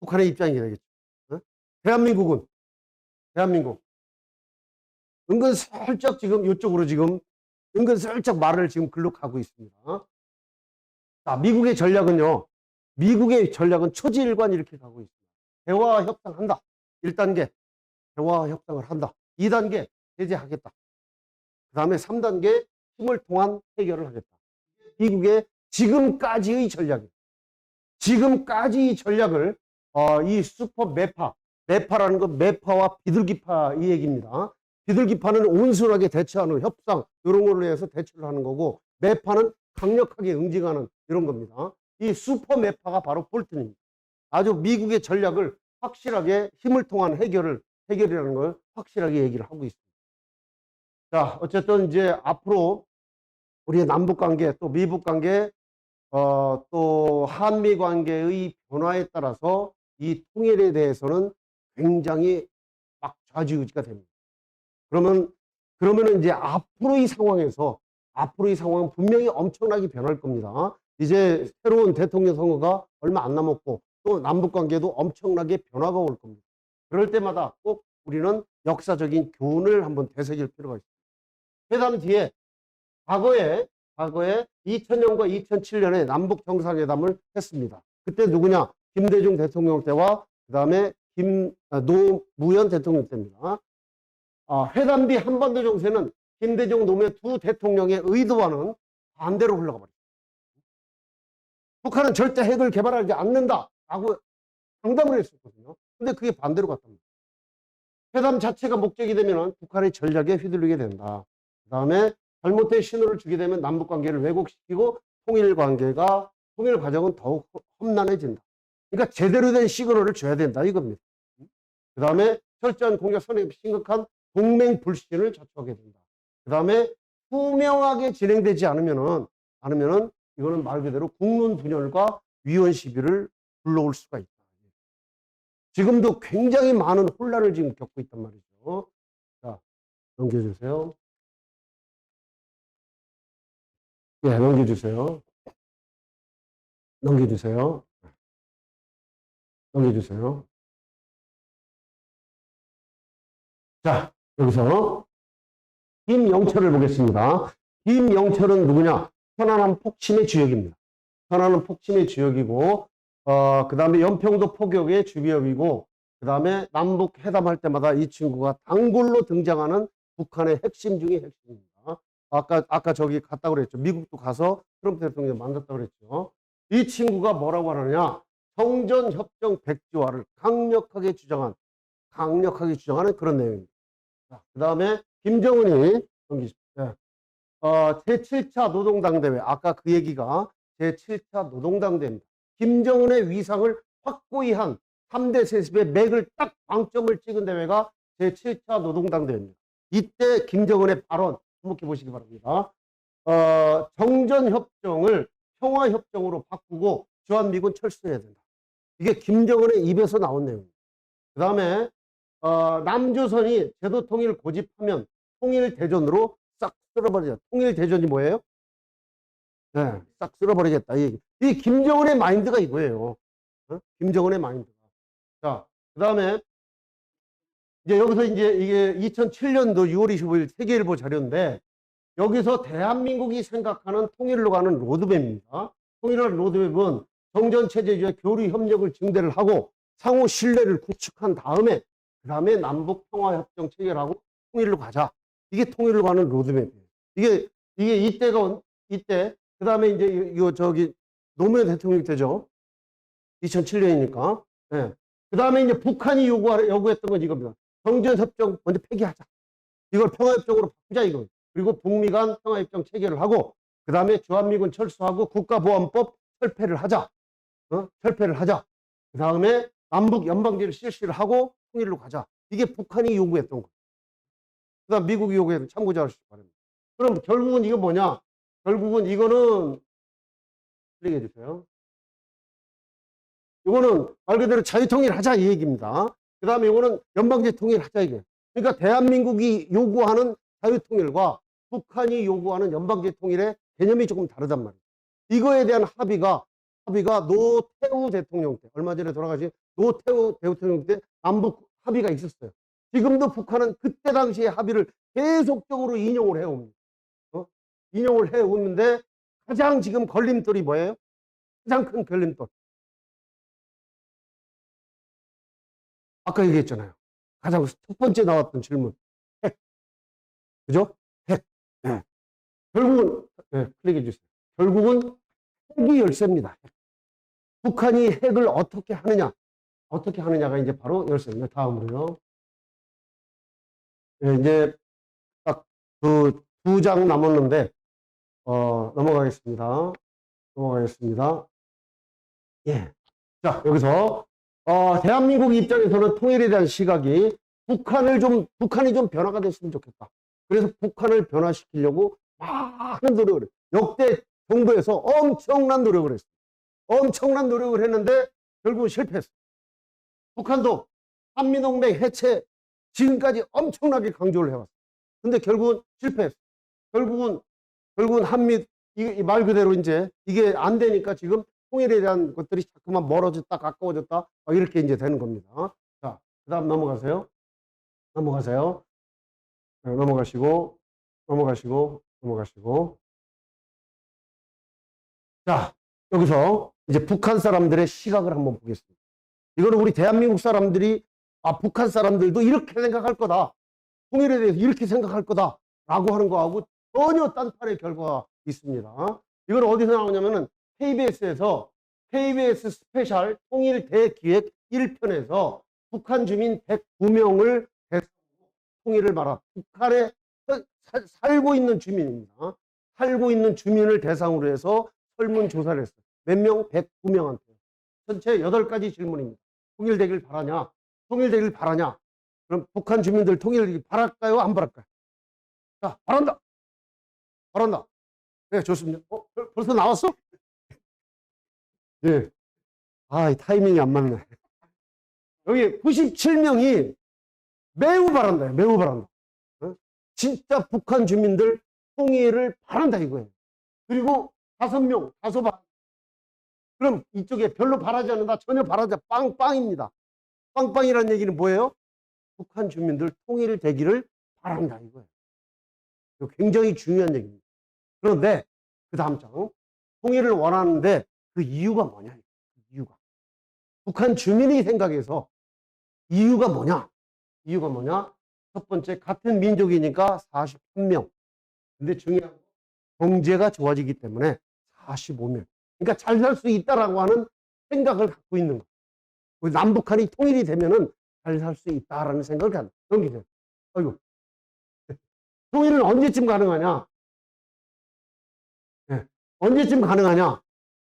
북한의 입장이 되겠죠. 네? 대한민국 은근 슬쩍 지금 이쪽으로 지금 은근 슬쩍 말을 지금 글로 가고 있습니다. 자, 미국의 전략은 초지일관 이렇게 가고 있습니다. 대화와 협상한다. 1단계 대화와 협상을 한다. 2단계 제재하겠다. 그 다음에 3단계 힘을 통한 해결을 하겠다. 미국의 지금까지의 전략이에요. 지금까지 이 전략을 이 슈퍼 매파라는 건 매파와 비둘기파 이 얘기입니다. 비둘기파는 온순하게 대처하는 협상 이런 걸로 해서 대처를 하는 거고, 매파는 강력하게 응징하는 이런 겁니다. 이 슈퍼 매파가 바로 볼튼입니다. 아주 미국의 전략을 확실하게 힘을 통한 해결이라는 걸 확실하게 얘기를 하고 있습니다. 자, 어쨌든 이제 앞으로 우리의 남북 관계 또 미북 관계 또 한미 관계의 변화에 따라서 이 통일에 대해서는 굉장히 막 좌지우지가 됩니다. 그러면은 이제 앞으로 이 상황은 분명히 엄청나게 변할 겁니다. 이제 새로운 대통령 선거가 얼마 안 남았고 또 남북 관계도 엄청나게 변화가 올 겁니다. 그럴 때마다 꼭 우리는 역사적인 교훈을 한번 되새길 필요가 있습니다. 회담 뒤에 과거에 2000년과 2007년에 남북 정상회담을 했습니다. 그때 누구냐? 김대중 대통령 때와 그 다음에 노무현 대통령 때입니다. 회담 뒤 한반도 정세는 김대중 노무현 두 대통령의 의도와는 반대로 흘러가 버립니다. 북한은 절대 핵을 개발하지 않는다라고 장담을 했었거든요. 근데 그게 반대로 갔답니다. 회담 자체가 목적이 되면 북한의 전략에 휘둘리게 된다. 그 다음에 잘못된 신호를 주게 되면 남북관계를 왜곡시키고 통일 과정은 더욱 험난해진다. 그러니까 제대로 된 시그널을 줘야 된다 이겁니다. 그 다음에 철저한 공약 선행 심각한 동맹 불신을 자초하게 된다. 그 다음에 투명하게 진행되지 않으면은 이거는 말 그대로 국론 분열과 위헌 시비를 불러올 수가 있다. 지금도 굉장히 많은 혼란을 지금 겪고 있단 말이죠. 자, 넘겨주세요. 예, 넘겨주세요. 넘겨주세요. 넘겨주세요. 자, 여기서 김영철을 보겠습니다. 김영철은 누구냐? 편안한 폭침의 주역입니다. 편안한 폭침의 주역이고, 그 다음에 연평도 포격의 주역이고, 그 다음에 남북 회담할 때마다 이 친구가 단골로 등장하는 북한의 핵심 중에 핵심입니다. 아까 저기 갔다 그랬죠. 미국도 가서 트럼프 대통령 만났다 그랬죠. 이 친구가 뭐라고 하느냐? 정전협정 백지화를 강력하게 주장하는 그런 내용입니다. 그 다음에 김정은이 제7차 노동당대회, 아까 그 얘기가 제7차 노동당대회입니다. 김정은의 위상을 확고히 한 3대 세습의 맥을 딱 방점을 찍은 대회가 제7차 노동당대회입니다. 이때 김정은의 발언 주목해 보시기 바랍니다. 정전협정을 평화협정으로 바꾸고 주한미군 철수해야 된다. 이게 김정은의 입에서 나온 내용입니다. 그 다음에 남조선이 제도통일 고집하면 통일대전으로 싹 쓸어버리자. 통일대전이 뭐예요? 네, 싹 쓸어버리겠다. 이 김정은의 마인드가 이거예요. 김정은의 마인드가. 자, 그 다음에 이제 여기서 이제 이게 2007년도 6월 25일 세계일보 자료인데 여기서 대한민국이 생각하는 통일로 가는 로드맵입니다. 통일을 로드맵은 정전체제주의 교류 협력을 증대를 하고 상호 신뢰를 구축한 다음에 그 다음에 남북 평화협정 체결하고 통일로 가자. 이게 통일로 가는 로드맵이에요. 이게 이때 그 다음에 이제 이거 저기 노무현 대통령이 되죠. 2007년이니까. 네. 그 다음에 이제 북한이 요구했던 건 이겁니다. 정전협정 먼저 폐기하자. 이걸 평화협정으로 바꾸자 이거. 그리고 북미 간 평화협정 체결을 하고 그 다음에 주한미군 철수하고 국가보안법 철폐를 하자. 철폐를 하자. 그 다음에 남북 연방제를 실시를 하고 통일로 가자. 이게 북한이 요구했던 거. 그 다음 미국이 요구했던 참고자 하시기 바랍니다. 그럼 결국은 이거 뭐냐? 결국은 이거는 클릭 해주세요. 이거는 말 그대로 자유통일 하자 이 얘기입니다. 그 다음에 이거는 연방제 통일 하자 이게. 그러니까 대한민국이 요구하는 자유통일과 북한이 요구하는 연방제 통일의 개념이 조금 다르단 말이에요. 이거에 대한 합의가 노태우 대통령 때, 얼마 전에 돌아가신 노태우 대통령 때 남북 합의가 있었어요. 지금도 북한은 그때 당시의 합의를 계속적으로 인용을 해옵니다. 인용을 해오는데 가장 지금 걸림돌이 뭐예요? 가장 큰 걸림돌. 아까 얘기했잖아요. 가장 첫 번째 나왔던 질문. 핵. 그죠? 핵. 네. 결국은, 네, 클릭해 주세요. 결국은 핵이 열쇠입니다. 핵. 북한이 핵을 어떻게 하느냐가 이제 바로 열쇠입니다. 다음으로요. 네, 이제 딱 그 2장 남았는데, 넘어가겠습니다. 예. 자, 여기서, 대한민국 입장에서는 통일에 대한 시각이 북한이 좀 변화가 됐으면 좋겠다. 그래서 북한을 변화시키려고 많은 노력을 해요. 역대 정부에서 엄청난 노력을 했어요. 엄청난 노력을 했는데 결국은 실패했어요. 북한도 한미동맹 해체 지금까지 엄청나게 강조를 해왔어요. 근데 결국은 실패했어요. 결국은 말 그대로 이제 이게 안 되니까 지금 통일에 대한 것들이 자꾸만 멀어졌다, 가까워졌다, 이렇게 이제 되는 겁니다. 자, 그 다음 넘어가세요. 네, 넘어가시고. 자, 여기서 이제 북한 사람들의 시각을 한번 보겠습니다. 이거는 우리 대한민국 사람들이, 북한 사람들도 이렇게 생각할 거다. 통일에 대해서 이렇게 생각할 거다. 라고 하는 거하고 전혀 딴판의 결과가 있습니다. 이걸 어디서 나오냐면은 KBS에서 KBS 스페셜 통일 대기획 1편에서 북한 주민 109명을 통일을 말한 북한에 살고 있는 주민입니다. 살고 있는 주민을 대상으로 해서 설문조사를 했어요. 몇 명? 109명한테. 전체 8가지 질문입니다. 통일되길 바라냐? 그럼 북한 주민들 통일되길 바랄까요? 안 바랄까요? 자, 바란다. 네, 좋습니다. 벌써 나왔어? 예. 이 타이밍이 안 맞네. 여기 97명이 매우 바란다. 진짜 북한 주민들 통일을 바란다 이거예요. 그리고 5명, 그럼 이쪽에 별로 바라지 않는다. 전혀 바라지 않는다. 빵빵입니다. 빵빵이라는 얘기는 뭐예요? 북한 주민들 통일되기를 바란다 이거예요. 이거 굉장히 중요한 얘기입니다. 그런데 그 다음 장 통일을 원하는데 그 이유가 뭐냐? 이유가 북한 주민의 생각에서 이유가 뭐냐? 이유가 뭐냐? 첫 번째 같은 민족이니까 43명. 근데 중요한 건 경제가 좋아지기 때문에 45명. 그러니까 잘 살 수 있다라고 하는 생각을 갖고 있는 거예요. 남북한이 통일이 되면은 잘 살 수 있다라는 생각을 갖는 거예요. 아이고. 통일은 언제쯤 가능하냐? 네. 언제쯤 가능하냐?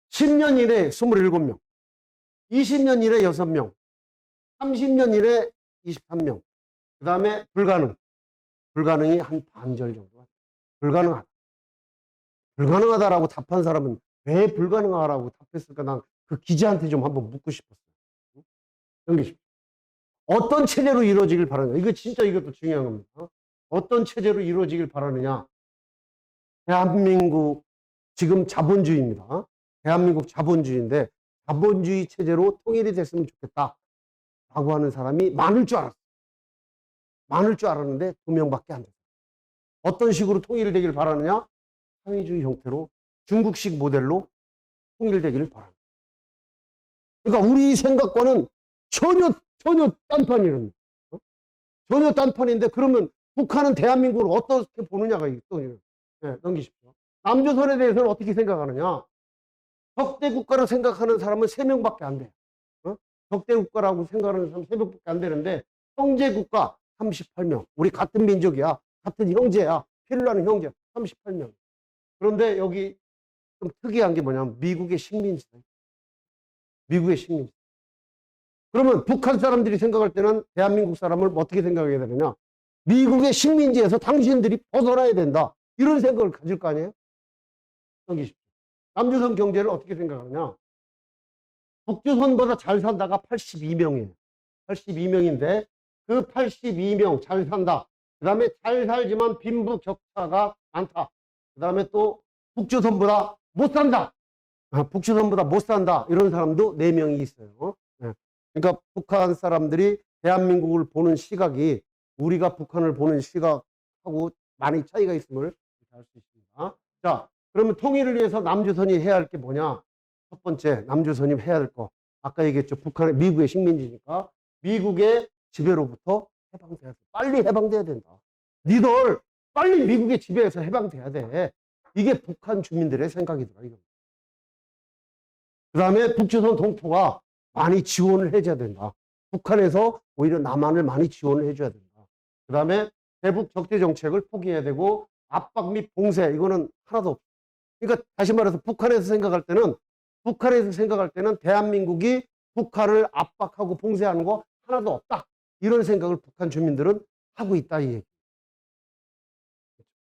10년 이내 27명, 20년 이내 6명, 30년 이내 23명, 그 다음에 불가능이 한 반절 정도. 불가능하다. 불가능하다라고 답한 사람은 왜 불가능하다고 답했을까? 난 그 기자한테 좀 한번 묻고 싶었어요. 넘기십시오. 어떤 체제로 이루어지길 바라느냐. 이거 진짜 이것도 중요한 겁니다. 어떤 체제로 이루어지길 바라느냐. 대한민국 지금 자본주의입니다. 대한민국 자본주의인데 자본주의 체제로 통일이 됐으면 좋겠다 라고 하는 사람이 많을 줄 알았어요. 많을 줄 알았는데 2명밖에 안 됐어요. 어떤 식으로 통일이 되길 바라느냐. 상위주의 형태로 중국식 모델로 통일되기를 바랍니다. 그러니까 우리 생각과는 전혀 딴판이랍니다. 전혀 딴판인데 그러면 북한은 대한민국을 어떻게 보느냐가 또 네, 넘기십시오. 남조선에 대해서는 어떻게 생각하느냐. 적대 국가로 생각하는 사람은 3명밖에 안 돼요. 적대 국가라고 생각하는 사람 3명밖에 안 되는데 형제 국가 38명. 우리 같은 민족이야. 같은 형제야. 피를 나는 형제야. 38명. 그런데 여기 좀 특이한 게 뭐냐면 미국의 식민지다. 미국의 식민지. 그러면 북한 사람들이 생각할 때는 대한민국 사람을 어떻게 생각해야 되느냐. 미국의 식민지에서 당신들이 벗어나야 된다. 이런 생각을 가질 거 아니에요? 넘기십시오. 남조선 경제를 어떻게 생각하느냐. 북조선보다 잘 산다가 82명이에요. 82명인데 그 82명 잘 산다. 그 다음에 잘 살지만 빈부격차가 많다. 그 다음에 또 북조선보다 못 산다. 북조선보다 못 산다. 이런 사람도 4명이 있어요. 네. 그러니까 북한 사람들이 대한민국을 보는 시각이 우리가 북한을 보는 시각하고 많이 차이가 있음을 알 수 있습니다. 자, 그러면 통일을 위해서 남조선이 해야 할 게 뭐냐? 첫 번째, 남조선이 해야 할 거. 아까 얘기했죠. 북한의 미국의 식민지니까 미국의 지배로부터 해방돼야 돼. 빨리 해방돼야 된다. 니들 빨리 미국의 지배에서 해방돼야 돼. 이게 북한 주민들의 생각이더라. 이거. 그 다음에 북조선 동포가 많이 지원을 해줘야 된다. 북한에서 오히려 남한을 많이 지원을 해줘야 된다. 그 다음에 대북 적대 정책을 포기해야 되고 압박 및 봉쇄 이거는 하나도 없어. 그러니까 다시 말해서 북한에서 생각할 때는 대한민국이 북한을 압박하고 봉쇄하는 거 하나도 없다. 이런 생각을 북한 주민들은 하고 있다 이 얘기.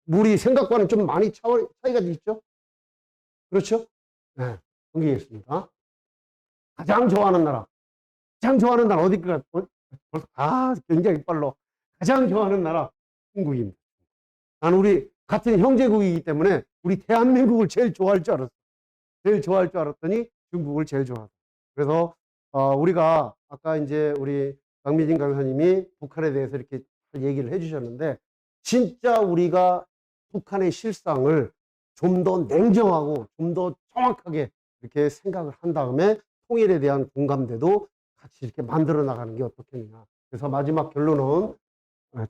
우리 생각과는 좀 많이 차이가 있죠? 그렇죠? 네, 넘기겠습니다. 가장 좋아하는 나라 어디가? 굉장히 빨라. 가장 좋아하는 나라 중국입니다. 나는 우리 같은 형제국이기 때문에 우리 대한민국을 제일 좋아할 줄 알았어. 제일 좋아할 줄 알았더니 중국을 제일 좋아하다. 그래서 우리가 아까 이제 우리 강미진 강사님이 북한에 대해서 이렇게 얘기를 해주셨는데 진짜 우리가 북한의 실상을 좀 더 냉정하고 좀 더 정확하게 이렇게 생각을 한 다음에 통일에 대한 공감대도 같이 이렇게 만들어 나가는 게 어떻겠느냐. 그래서 마지막 결론은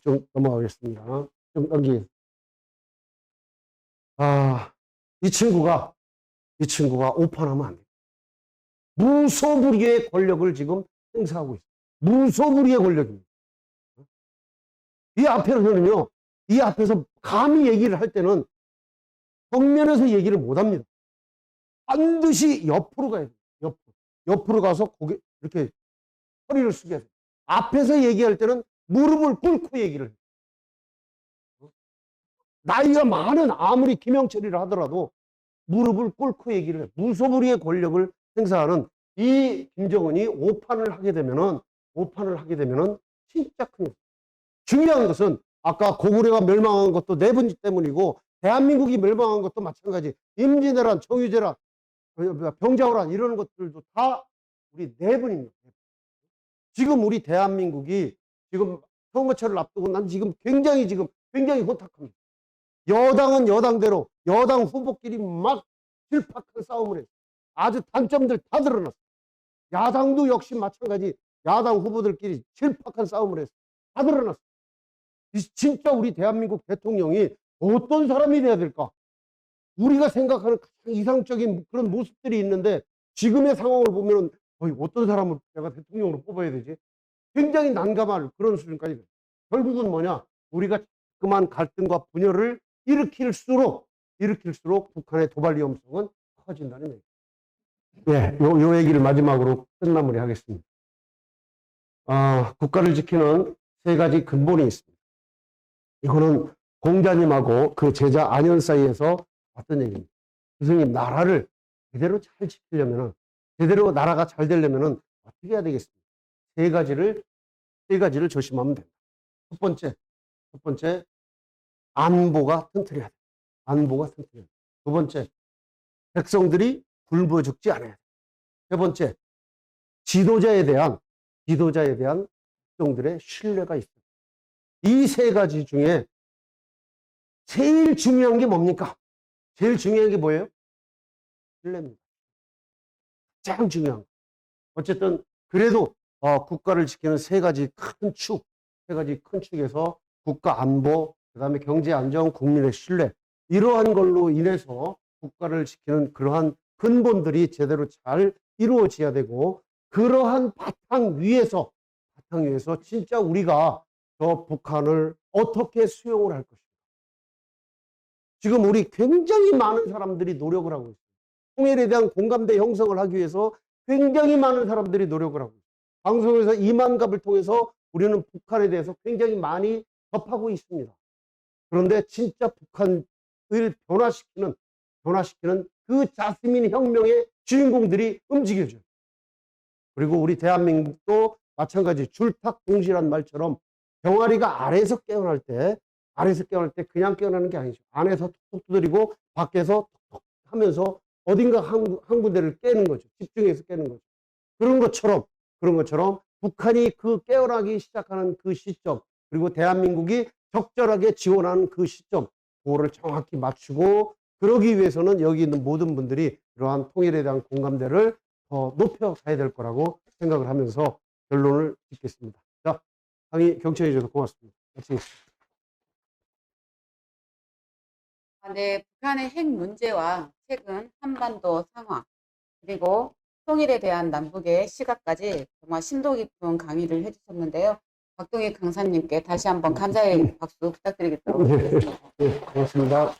좀 넘어가겠습니다. 좀 넘기겠습니다. 이 친구가 오판하면 안 돼요. 무소불위의 권력을 지금 행사하고 있어요. 무소불위의 권력입니다. 이 앞에서 감히 얘기를 할 때는 정면에서 얘기를 못 합니다. 반드시 옆으로 가야 돼요. 옆으로 가서 고개, 이렇게 허리를 숙여야 돼요. 앞에서 얘기할 때는 무릎을 꿇고 얘기를 해요. 나이가 많은 아무리 김영철이라 하더라도 무릎을 꿇고 얘기를 해요. 무소불위의 권력을 행사하는 이 김정은이 오판을 하게 되면은 진짜 큰일. 중요한 것은 아까 고구려가 멸망한 것도 내분 때문이고 대한민국이 멸망한 것도 마찬가지. 임진왜란, 청유재란 병자호란 이런 것들도 다 우리 내분입니다. 지금 우리 대한민국이 지금 선거철을 앞두고 난 지금 굉장히 혼탁합니다. 여당은 여당대로 여당 후보끼리 막 질팍한 싸움을 했어요. 아주 단점들 다 드러났어요. 야당도 역시 마찬가지 야당 후보들끼리 질팍한 싸움을 했어요. 다 드러났어요. 진짜 우리 대한민국 대통령이 어떤 사람이 돼야 될까? 우리가 생각하는 가장 이상적인 그런 모습들이 있는데 지금의 상황을 보면 거의 어떤 사람을 내가 대통령으로 뽑아야 되지? 굉장히 난감할 그런 수준까지 돼요. 결국은 뭐냐? 우리가 자꾸만 갈등과 분열을 일으킬수록 북한의 도발 위험성은 커진다는 얘기죠. 네, 요 얘기를 마지막으로 끝마무리 하겠습니다. 국가를 지키는 세 가지 근본이 있습니다. 이거는 공자님하고 그 제자 안현 사이에서 봤던 얘기입니다. 스승님, 나라를 제대로 잘 지키려면은, 제대로 나라가 잘 되려면은 어떻게 해야 되겠습니까? 세 가지를 조심하면 됩니다. 첫 번째, 안보가 튼튼해야 돼요. 안보가 튼튼해야 돼요. 두 번째, 백성들이 굶어 죽지 않아야 돼요. 세 번째, 지도자에 대한 백성들의 신뢰가 있어요. 이 세 가지 중에 제일 중요한 게 뭡니까? 제일 중요한 게 뭐예요? 신뢰입니다. 가장 중요한 거. 어쨌든 그래도 국가를 지키는 세 가지 큰 축에서 국가 안보, 그다음에 경제 안정, 국민의 신뢰, 이러한 걸로 인해서 국가를 지키는 그러한 근본들이 제대로 잘 이루어져야 되고, 그러한 바탕 위에서 진짜 우리가 저 북한을 어떻게 수용을 할 것인가. 지금 우리 굉장히 많은 사람들이 노력을 하고 있어요. 통일에 대한 공감대 형성을 하기 위해서 굉장히 많은 사람들이 노력을 하고 있어요. 방송에서 이만갑을 통해서 우리는 북한에 대해서 굉장히 많이 접하고 있습니다. 그런데 진짜 북한을 변화시키는 그 자스민 혁명의 주인공들이 움직여줘요. 그리고 우리 대한민국도 마찬가지 줄탁동시란 말처럼 병아리가 아래에서 깨어날 때 그냥 깨어나는 게 아니죠. 안에서 톡톡 두드리고 밖에서 톡톡 하면서 어딘가 한 군데를 깨는 거죠. 집중해서 깨는 거죠. 그런 것처럼 북한이 그 깨어나기 시작하는 그 시점, 그리고 대한민국이 적절하게 지원하는 그 시점, 그거를 정확히 맞추고, 그러기 위해서는 여기 있는 모든 분들이 이러한 통일에 대한 공감대를 더 높여가야 될 거라고 생각을 하면서 결론을 짓겠습니다. 자, 강의 경청해 주셔서 고맙습니다. 마치겠습니다. 네, 북한의 핵 문제와 최근 한반도 상황, 그리고 통일에 대한 남북의 시각까지 정말 심도 깊은 강의를 해주셨는데요. 박동희 강사님께 다시 한번 감사의 박수 부탁드리겠습니다. 네, 고맙습니다.